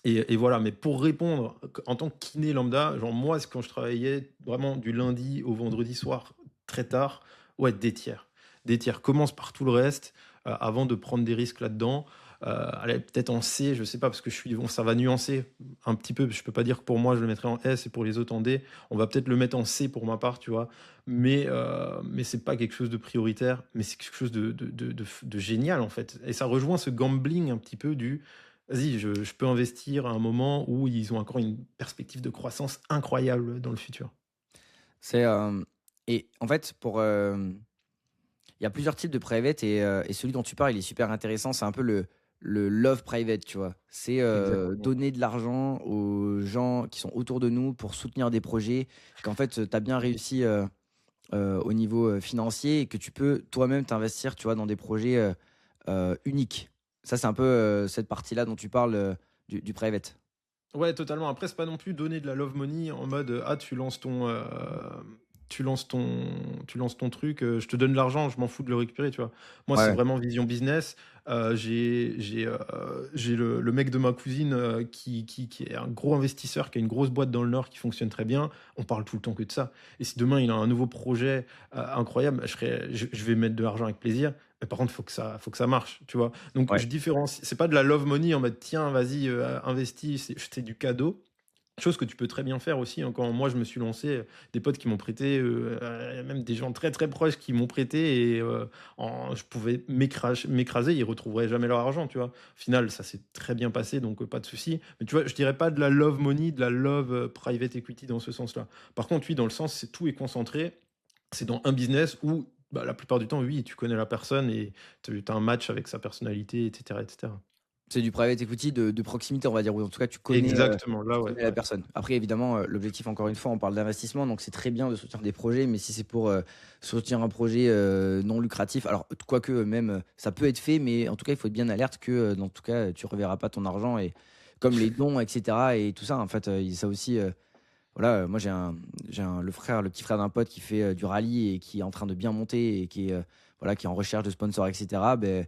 Et voilà, mais pour répondre, en tant que kiné lambda, genre moi, c'est quand je travaillais vraiment du lundi au vendredi soir, très tard, ouais, des tiers. Des tiers. Commence par tout le reste, avant de prendre des risques là-dedans. Allez, peut-être en C, je sais pas, parce que bon, ça va nuancer un petit peu. Je peux pas dire que pour moi, je le mettrais en S et pour les autres en D. On va peut-être le mettre en C pour ma part, tu vois. Mais c'est pas quelque chose de prioritaire, mais c'est quelque chose de génial, en fait. Et ça rejoint ce gambling un petit peu du vas-y, je peux investir à un moment où ils ont encore une perspective de croissance incroyable dans le futur. C'est, et en fait, il y a plusieurs types de private et celui dont tu parles, il est super intéressant. C'est un peu le love private, tu vois? C'est, Exactement. donner de l'argent aux gens qui sont autour de nous pour soutenir des projets qu'en fait, tu as bien réussi, au niveau, financier et que tu peux toi-même t'investir, tu vois, dans des projets, uniques. Ça, c'est un peu, cette partie-là dont tu parles, du private. Ouais, totalement. Après, c'est pas non plus donner de la love money en mode, ah, tu lances ton tu lances ton truc, je te donne de l'argent, je m'en fous de le récupérer, tu vois? Moi, c'est Ouais, vraiment vision business. J'ai le mec de ma cousine, qui est un gros investisseur, qui a une grosse boîte dans le Nord qui fonctionne très bien. On parle tout le temps que de ça et si demain il a un nouveau projet, incroyable, je vais mettre de l'argent avec plaisir, mais par contre, faut que ça marche, tu vois? Donc ouais. je différencie, c'est pas de la love money en mode: «Tiens, vas-y, investis», c'est du cadeau. Chose que tu peux très bien faire aussi, hein. Quand moi je me suis lancé, des potes qui m'ont prêté, même des gens très, très proches qui m'ont prêté et je pouvais m'écraser, ils retrouveraient jamais leur argent, tu vois? Au final, ça s'est très bien passé, donc pas de souci. Mais tu vois, je dirais pas de la love money, de la love, private equity dans ce sens-là. Par contre, oui, dans le sens, c'est tout est concentré, c'est dans un business où, bah, la plupart du temps, oui, tu connais la personne et tu as un match avec sa personnalité et cetera et cetera. C'est du private equity de proximité, on va dire, ou en tout cas Exactement, là, tu ouais, connais la ouais. personne. Après évidemment, l'objectif encore une fois, on parle d'investissement, donc c'est très bien de soutenir des projets, mais si c'est pour, soutenir un projet, non lucratif, alors quoique même, ça peut être fait, mais en tout cas, il faut être bien alerte que, dans tout cas, tu reverras pas ton argent et comme les dons et cetera et tout ça, en fait, ça aussi, voilà, moi le petit frère d'un pote qui fait, du rallye et qui est en train de bien monter et qui est, voilà, qui est en recherche de sponsors et cetera, beh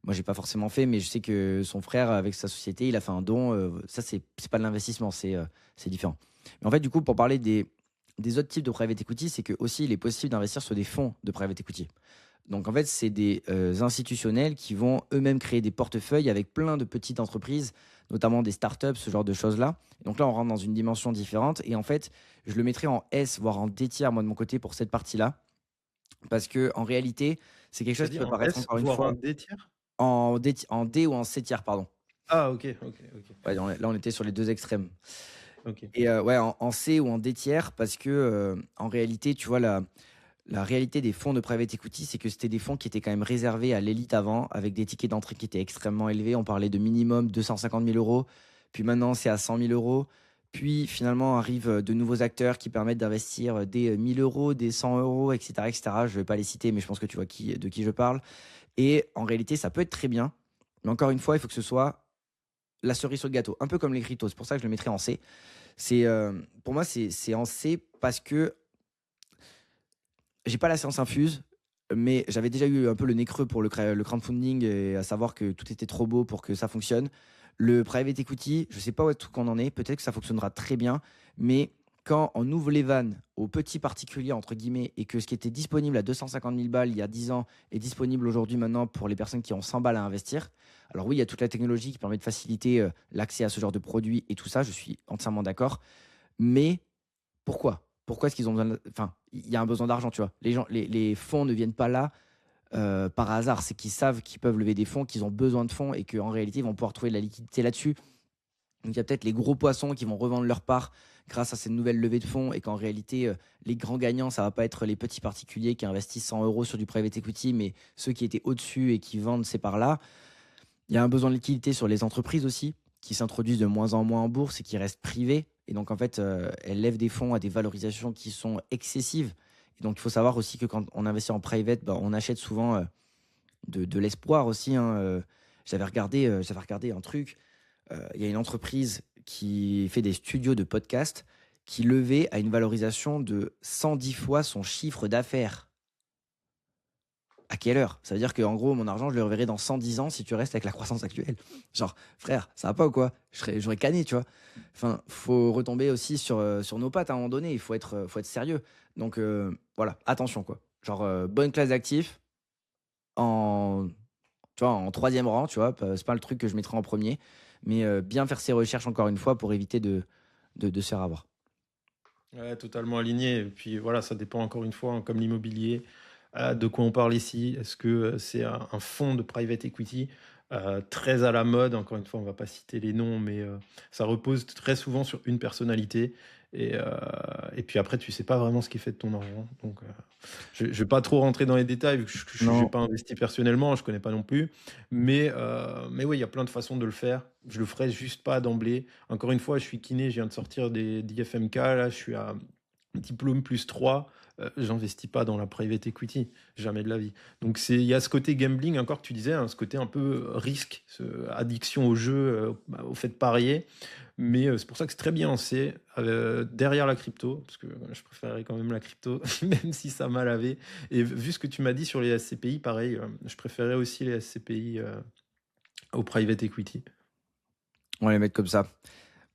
moi, j'ai pas forcément fait, mais je sais que son frère, avec sa société, il a fait un don. Ça, c'est pas de l'investissement, c'est différent. Mais en fait, du coup, pour parler des autres types de private equity, c'est que aussi, il est possible d'investir sur des fonds de private equity. Donc, en fait, c'est des institutionnels qui vont eux-mêmes créer des portefeuilles avec plein de petites entreprises, notamment des startups, ce genre de choses-là. Donc là, on rentre dans une dimension différente. Et en fait, je le mettrais en S, voire en D tiers, moi, de mon côté, pour cette partie-là. Parce que en réalité, c'est quelque Tu chose as qui dit peut en paraître, S, encore une voire en fois, D tiers? en D ou en C tiers, pardon. Ah, OK, OK, OK, Ouais, là, on était sur les 2 extrêmes OK. et ouais, en C ou en D tiers parce que, en réalité, tu vois, la réalité des fonds de private equity, c'est que c'était des fonds qui étaient quand même réservés à l'élite avant, avec des tickets d'entrée qui étaient extrêmement élevés. On parlait de minimum 250 000 €, puis maintenant, c'est à 100 000 €. Puis finalement, arrivent, de nouveaux acteurs qui permettent d'investir, des, 1 000 €, des 100 € et cetera et cetera. Je vais pas les citer, mais je pense que tu vois de qui je parle et en réalité, ça peut être très bien, mais encore une fois, il faut que ce soit la cerise sur le gâteau, un peu comme les cryptos. C'est pour ça que je le mettrais en C. Pour moi, c'est en C parce que j'ai pas la science infuse, mais j'avais déjà eu un peu le nez creux pour le crowdfunding et à savoir que tout était trop beau pour que ça fonctionne. Le private equity, je sais pas où est-ce qu'on en est. Peut-être que ça fonctionnera très bien, mais quand on ouvre les vannes aux petits particuliers, entre guillemets, et que ce qui était disponible à 250 000 balles il y a 10 ans est disponible aujourd'hui maintenant pour les personnes qui ont 100 balles à investir. Alors oui, il y a toute la technologie qui permet de faciliter l'accès à ce genre de produits et tout ça, je suis entièrement d'accord. Mais pourquoi? Pourquoi est-ce qu'ils ont besoin enfin, il y a un besoin d'argent, tu vois? Les fonds ne viennent pas là, par hasard. C'est qu'ils savent qu'ils peuvent lever des fonds, qu'ils ont besoin de fonds et qu'en réalité, ils vont pouvoir trouver de la liquidité là-dessus. Donc il y a peut-être les gros poissons qui vont revendre leur part grâce à ces nouvelles levées de fonds et qu'en réalité, les grands gagnants, ça va pas être les petits particuliers qui investissent 100 € sur du private equity, mais ceux qui étaient au-dessus et qui vendent ces parts-là. Il y a un besoin de liquidité sur les entreprises aussi, qui s'introduisent de moins en moins en bourse et qui restent privées. Et donc, en fait, elles lèvent des fonds à des valorisations qui sont excessives. Et donc, il faut savoir aussi que quand on investit en private, bah, on achète souvent de l'espoir aussi, hein. J'avais regardé un truc. Il y a une entreprise qui fait des studios de podcast qui levait à une valorisation de 110 fois son chiffre d'affaires. À quelle heure? Ça veut dire qu'en gros, mon argent, je le reverrai dans 110 ans si tu restes avec la croissance actuelle. Genre, frère, ça va pas ou quoi? J'aurais canné, tu vois? Enfin, faut retomber aussi sur nos pattes à un moment donné. Il faut être sérieux. Donc, voilà, attention, quoi. Genre, bonne classe d'actifs en, tu vois, en troisième rang, tu vois? C'est pas le truc que je mettrais en premier, mais bien faire ses recherches encore une fois pour éviter de se faire avoir. Ouais, totalement aligné. Et puis voilà, ça dépend encore une fois, hein, comme l'immobilier, de quoi on parle ici. Est-ce que c'est un fonds de private equity très à la mode? Encore une fois, on va pas citer les noms, mais ça repose très souvent sur une personnalité. Et puis après, tu sais pas vraiment ce qui est fait de ton argent. Donc, je ne vais pas trop rentrer dans les détails, vu que je n'ai Non. pas investi personnellement, je connais pas non plus. Mais oui, il y a plein de façons de le faire. Je le ferai juste pas d'emblée. Encore une fois, je suis kiné, je viens de sortir d'IFMK, là, je suis à diplôme plus 3. J'investis pas dans la private equity, jamais de la vie. Donc il y a ce côté gambling encore que tu disais, hein, ce côté un peu risque, addiction au jeu, au fait de parier. Mais c'est pour ça que c'est très bien, c'est derrière la crypto, parce que je préférerais quand même la crypto, même si ça m'a lavé. Et vu ce que tu m'as dit sur les SCPI, pareil, je préférais aussi les SCPI au private equity. On va les mettre comme ça.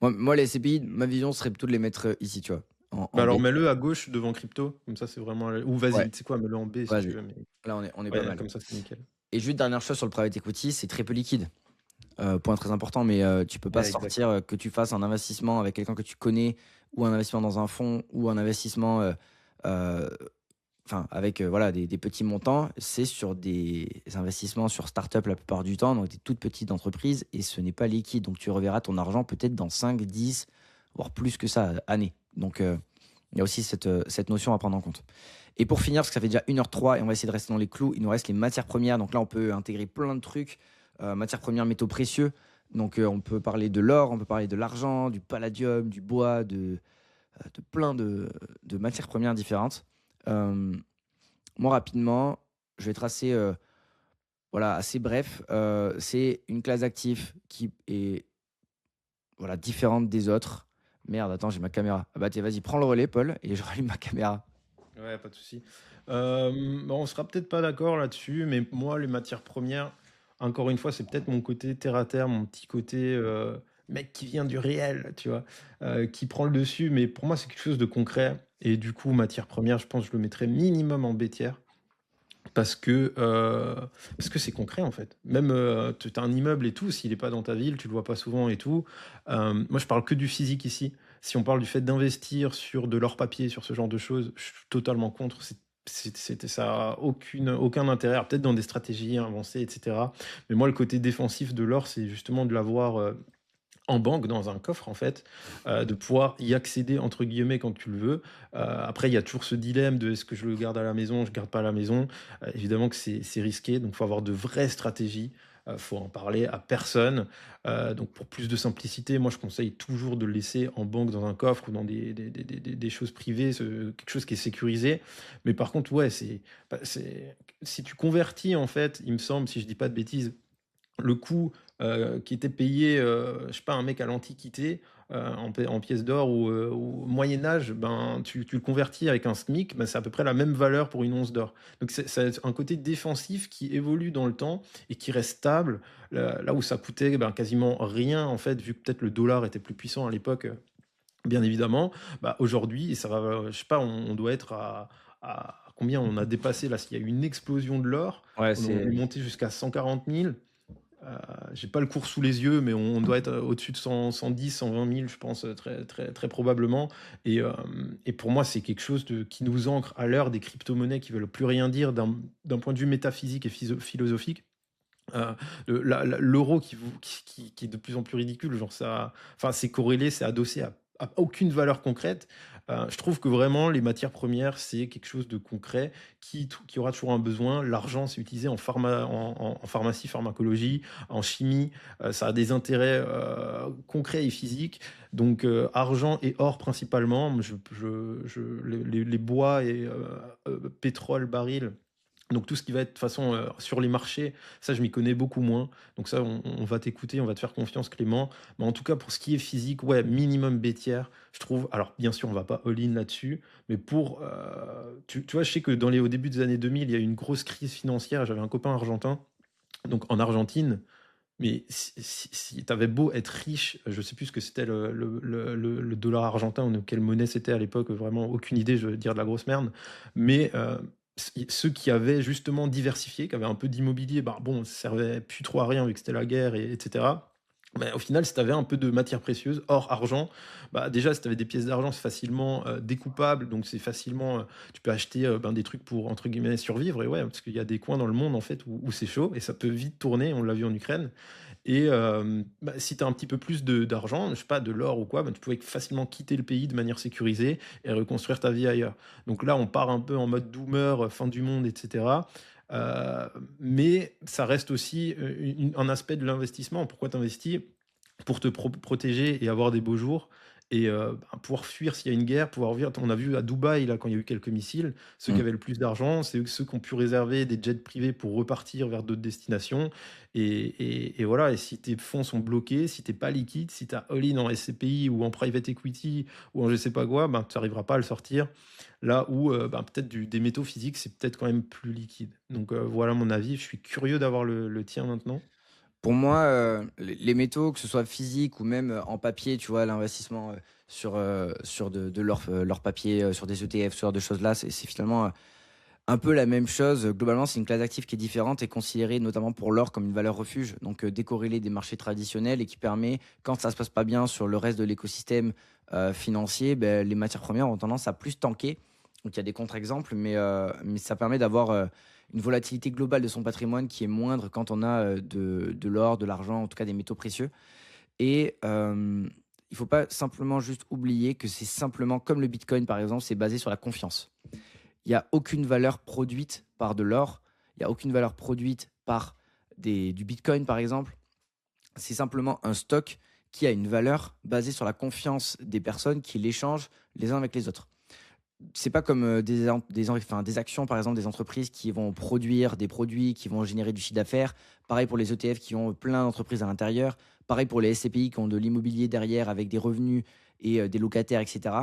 Moi, les SCPI, ma vision serait plutôt de les mettre ici, tu vois, en Bah B. alors mets-le à gauche devant crypto, comme ça c'est vraiment. Ou Ouais, vas-y, tu sais quoi, mets-le en B si tu vas-y. veux, mais Là, on est pas ouais, mal. comme ça c'est nickel. Et juste dernière chose sur le private equity, c'est très peu liquide. Point très important, mais tu peux pas Ouais, exact. sortir, que tu fasses un investissement avec quelqu'un que tu connais ou un investissement dans un fonds ou un investissement, heu, enfin avec, voilà des petits montants. C'est sur des investissements sur start-up la plupart du temps, donc des toutes petites entreprises et ce n'est pas liquide. Donc tu reverras ton argent peut-être dans 5, 10, voire plus que ça, années. Donc il y a aussi cette notion à prendre en compte. Et pour finir, parce que ça fait déjà 1h03 et on va essayer de rester dans les clous, il nous reste les matières premières. Donc là, on peut intégrer plein de trucs. Matières premières, métaux précieux. Donc on peut parler de l'or, on peut parler de l'argent, du palladium, du bois, de plein de matières premières différentes. Euh, Moi, rapidement, je vais tracer, voilà, assez bref. C'est une classe d'actifs qui est, voilà, différente des autres. Merde, attends, j'ai ma caméra. Ah bah tiens, vas-y, prends le relais, Paul, et je rallume ma caméra. Ouais, pas de souci. Bon, on sera peut-être pas d'accord là-dessus, mais moi, les matières premières, encore une fois, c'est peut-être mon côté terre à terre, mon petit côté mec qui vient du réel, tu vois, qui prend le dessus. Mais pour moi, c'est quelque chose de concret. Et du coup, matière première, je pense que je le mettrais minimum en B tiers. Parce que, parce que c'est concret en fait. Même tu as un immeuble et tout, s'il n'est pas dans ta ville, tu le vois pas souvent et tout. Moi, je parle que du physique ici. Si on parle du fait d'investir sur de l'or papier, sur ce genre de choses, je suis totalement contre. Ça a aucun intérêt. Alors, peut-être dans des stratégies avancées, etc. Mais moi, le côté défensif de l'or, c'est justement de l'avoir en banque, dans un coffre en fait, de pouvoir y accéder entre guillemets quand tu le veux. Après, il y a toujours ce dilemme de est-ce que je le garde à la maison, je garde pas à la maison. Évidemment que c'est risqué, donc faut avoir de vraies stratégies. Faut en parler à personne. Donc pour plus de simplicité, moi je conseille toujours de le laisser en banque dans un coffre ou dans des choses privées, quelque chose qui est sécurisé. Mais par contre, ouais, si tu convertis en fait, il me semble, si je dis pas de bêtises, le coût qui était payé, je sais pas, un mec à l'Antiquité, en pièces d'or ou au Moyen Âge, ben, tu le convertis avec un SMIC, ben, c'est à peu près la même valeur pour une once d'or. Donc c'est un côté défensif qui évolue dans le temps et qui reste stable, là où ça coûtait ben, quasiment rien, en fait, vu que peut-être le dollar était plus puissant à l'époque, bien évidemment. Bah, aujourd'hui, ça va, je sais pas, on doit être à combien on a dépassé, là, s'il y a eu une explosion de l'or, Ouais, on est c'est monté jusqu'à 140 000. J'ai pas le cours sous les yeux, mais on doit être au-dessus de 100, 110, 120 000, je pense, très, très, très probablement. Et pour moi, c'est quelque chose qui nous ancre à l'heure des crypto-monnaies qui veulent plus rien dire d'un point de vue métaphysique et philosophique. Euh, L'euro qui est de plus en plus ridicule, genre ça, enfin, c'est corrélé, c'est adossé à aucune valeur concrète. Je trouve que vraiment les matières premières, c'est quelque chose de concret qui aura toujours un besoin. L'argent, c'est utilisé en pharmacie, pharmacologie, en chimie. Ça a des intérêts concrets et physiques. Donc, argent et or principalement. Les bois et pétrole, baril Donc tout ce qui va être de toute façon sur les marchés, ça je m'y connais beaucoup moins. Donc ça, on va t'écouter, on va te faire confiance, Clément. Mais en tout cas, pour ce qui est physique, ouais, minimum bêtière, je trouve. Alors bien sûr, on va pas all-in là-dessus, mais tu vois, je sais que au début des années 2000, il y a eu une grosse crise financière. J'avais un copain argentin, donc en Argentine. Mais si tu avais beau être riche, je sais plus ce que c'était le dollar argentin ou quelle monnaie c'était à l'époque, vraiment aucune idée, je veux dire de la grosse merde. Mais ceux qui avaient justement diversifié, qui avaient un peu d'immobilier, bah bon, ça servait plus trop à rien vu que c'était la guerre, etc. Mais au final, si tu avais un peu de matières précieuses, or argent, bah déjà, si tu avais des pièces d'argent, c'est facilement découpable, donc c'est facilement, tu peux acheter ben, des trucs pour, entre guillemets, survivre, et ouais, parce qu'il y a des coins dans le monde, en fait, où c'est chaud, et ça peut vite tourner, on l'a vu en Ukraine. Et bah, si tu as un petit peu plus d'argent, je sais pas, de l'or ou quoi, bah, tu pouvais facilement quitter le pays de manière sécurisée et reconstruire ta vie ailleurs. Donc là, on part un peu en mode doomer, fin du monde, etc. Euh, mais ça reste aussi un aspect de l'investissement. Pourquoi tu investis? Pour te protéger et avoir des beaux jours et bah, pouvoir fuir s'il y a une guerre, pouvoir vivre. On a vu à Dubaï, là, quand il y a eu quelques missiles, ceux qui Mm. avaient le plus d'argent, c'est ceux qui ont pu réserver des jets privés pour repartir vers d'autres destinations. Et voilà, et si tes fonds sont bloqués, si t'es pas liquide, si tu as all-in en SCPI ou en private equity ou en je sais pas quoi, ben, tu n'arriveras pas à le sortir. Là où ben, peut-être des métaux physiques, c'est peut-être quand même plus liquide. Donc voilà mon avis. Je suis curieux d'avoir le tien maintenant. Pour moi, les métaux, que ce soit physique ou même en papier, tu vois, l'investissement sur de l'or papier, sur des ETF, ce genre de choses-là, c'est finalement un peu la même chose. Globalement, c'est une classe d'actifs qui est différente et considérée notamment pour l'or comme une valeur refuge, donc décorrélée des marchés traditionnels et qui permet, quand ça se passe pas bien sur le reste de l'écosystème financier, ben, les matières premières ont tendance à plus tanker. Donc il y a des contre-exemples, mais ça permet d'avoir une volatilité globale de son patrimoine qui est moindre quand on a de l'or, de l'argent, en tout cas des métaux précieux. Et il faut pas simplement juste oublier que c'est simplement comme le Bitcoin par exemple, c'est basé sur la confiance. Il n'y a aucune valeur produite par de l'or, il n'y a aucune valeur produite par du Bitcoin par exemple. C'est simplement un stock qui a une valeur basée sur la confiance des personnes qui l'échangent les uns avec les autres. C'est pas comme des actions, par exemple, des entreprises qui vont produire des produits, qui vont générer du chiffre d'affaires. Pareil pour les ETF qui ont plein d'entreprises à l'intérieur. Pareil pour les SCPI qui ont de l'immobilier derrière avec des revenus et des locataires, etc.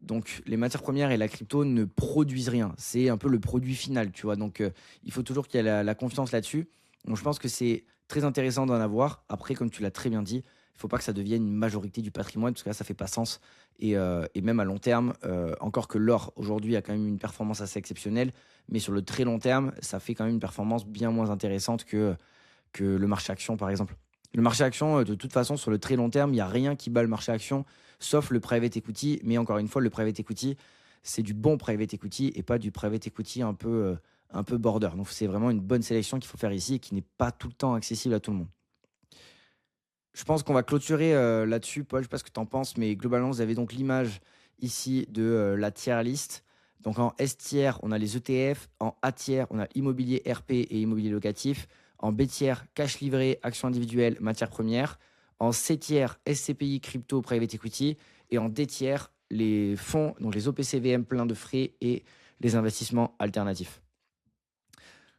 Donc, les matières premières et la crypto ne produisent rien. C'est un peu le produit final, tu vois. Donc, il faut toujours qu'il y ait la confiance là-dessus. Donc, je pense que c'est très intéressant d'en avoir. Après, comme tu l'as très bien dit, il ne faut pas que ça devienne une majorité du patrimoine, parce que là, ça ne fait pas sens. Et même à long terme, encore que l'or aujourd'hui a quand même une performance assez exceptionnelle, mais sur le très long terme, ça fait quand même une performance bien moins intéressante que le marché action, par exemple. Le marché action, de toute façon, sur le très long terme, il n'y a rien qui bat le marché action, sauf le private equity. Mais encore une fois, le private equity, c'est du bon private equity et pas du private equity un peu border. Donc c'est vraiment une bonne sélection qu'il faut faire ici et qui n'est pas tout le temps accessible à tout le monde. Je pense qu'on va clôturer là-dessus, Paul. Je ne sais pas ce que tu en penses, mais globalement, vous avez donc l'image ici de la tier list. Donc en S tier, on a les ETF. En A tier, on a immobilier RP et immobilier locatif. En B tier, cash livré, actions individuelles, matières premières. En C tier, SCPI, crypto, private equity. Et en D tier, les fonds, donc les OPCVM pleins de frais et les investissements alternatifs.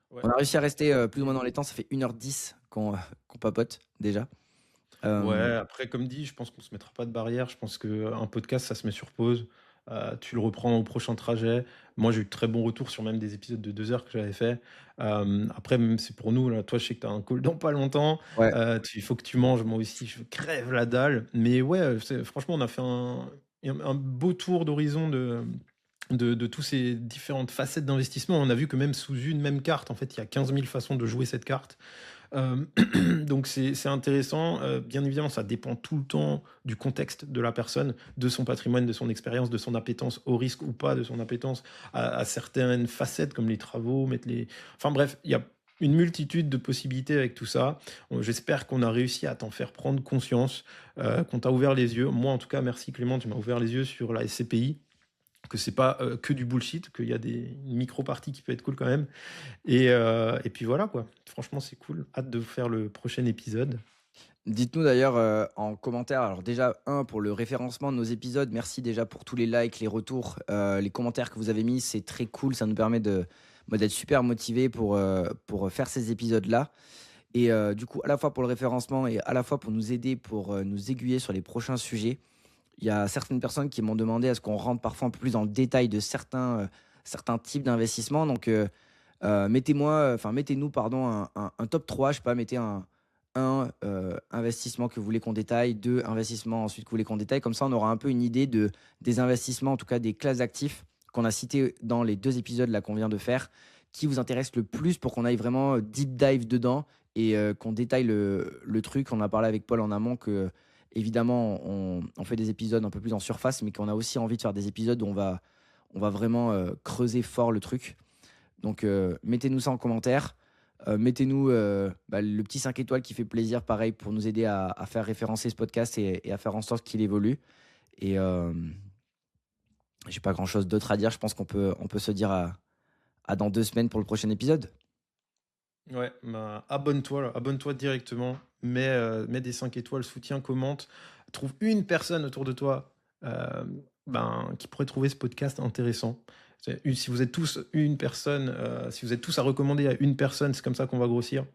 Ouais. On a réussi à rester plus ou moins dans les temps. Ça fait 1h10 qu'on papote déjà. Ouais, Euh, après, comme dit, je pense qu'on se mettra pas de barrière. Je pense qu'un podcast, ça se met sur pause. Tu le reprends au prochain trajet. Moi, j'ai eu de très bons retours sur même des épisodes de 2 heures que j'avais fait. Après, même c'est pour nous. Là, toi, je sais que tu as un call dans pas longtemps. ouais. Il faut que tu manges. Moi aussi, je crève la dalle. Mais ouais, franchement, on a fait un beau tour d'horizon de tous ces différentes facettes d'investissement. On a vu que même sous une même carte, en fait, il y a 15 000 façons de jouer cette carte. Euh, donc c'est intéressant. Bien évidemment, ça dépend tout le temps du contexte de la personne, de son patrimoine, de son expérience, de son appétence au risque ou pas, de son appétence à certaines facettes comme les travaux, mettre les... Enfin bref, il y a une multitude de possibilités avec tout ça. J'espère qu'on a réussi à t'en faire prendre conscience, qu'on t'a ouvert les yeux. Moi, en tout cas, merci Clément, tu m'as ouvert les yeux sur la SCPI, que c'est pas que du bullshit, qu'il y a une micro-partie qui peut être cool quand même. Et puis voilà, quoi. Franchement, c'est cool. Hâte de faire le prochain épisode. Dites-nous d'ailleurs en commentaire, alors déjà, pour le référencement de nos épisodes, merci déjà pour tous les likes, les retours, les commentaires que vous avez mis, c'est très cool, ça nous permet d'être super motivés pour faire ces épisodes-là. Et du coup, à la fois pour le référencement et à la fois pour nous aider, pour nous aiguiller sur les prochains sujets, il y a certaines personnes qui m'ont demandé à ce qu'on rentre parfois un peu plus dans le détail de certains types d'investissements. Donc, mettez-nous pardon, un top 3, je sais pas, mettez investissement que vous voulez qu'on détaille, deux investissements ensuite que vous voulez qu'on détaille. Comme ça, on aura un peu une idée des investissements, en tout cas des classes d'actifs qu'on a cités dans les deux épisodes là qu'on vient de faire, qui vous intéressent le plus pour qu'on aille vraiment deep dive dedans et qu'on détaille le truc. On a parlé avec Paul en amont que, évidemment, on fait des épisodes un peu plus en surface, mais qu'on a aussi envie de faire des épisodes où on va vraiment creuser fort le truc. Donc, mettez-nous ça en commentaire. Mettez-nous le petit 5 étoiles qui fait plaisir, pareil, pour nous aider à faire référencer ce podcast et à faire en sorte qu'il évolue. Et j'ai pas grand-chose d'autre à dire. Je pense qu'on peut se dire à dans 2 semaines pour le prochain épisode. Ouais, bah, abonne-toi, là, abonne-toi directement, mets des 5 étoiles, soutiens, commente, trouve une personne autour de toi qui pourrait trouver ce podcast intéressant. Si vous êtes tous une personne, si vous êtes tous à recommander à une personne, c'est comme ça qu'on va grossir.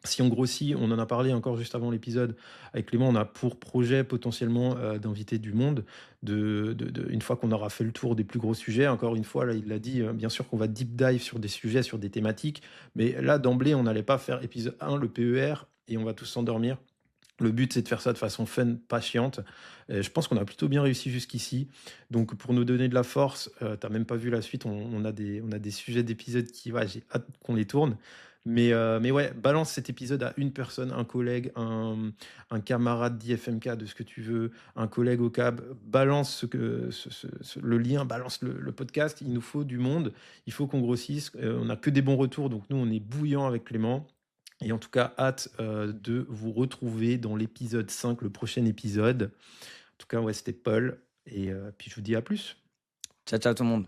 Si on grossit, on en a parlé encore juste avant l'épisode avec Clément, on a pour projet potentiellement d'inviter du monde, une fois qu'on aura fait le tour des plus gros sujets. Encore une fois, là, il l'a dit, bien sûr qu'on va deep dive sur des sujets, sur des thématiques, mais là, d'emblée, on n'allait pas faire épisode 1, le PER, et on va tous s'endormir. Le but, c'est de faire ça de façon fun, pas chiante. Je pense qu'on a plutôt bien réussi jusqu'ici. Donc, pour nous donner de la force, t'as même pas vu la suite. On a des sujets d'épisodes j'ai hâte qu'on les tourne. Mais ouais, balance cet épisode à une personne, un collègue, un camarade d'IFMK, de ce que tu veux, un collègue au cab. Balance le lien, balance le podcast. Il nous faut du monde. Il faut qu'on grossisse. On n'a que des bons retours. Donc, nous, on est bouillant avec Clément. Et en tout cas, hâte de vous retrouver dans l'épisode 5, le prochain épisode. En tout cas, ouais, c'était Paul. Et puis, je vous dis à plus. Ciao, ciao tout le monde.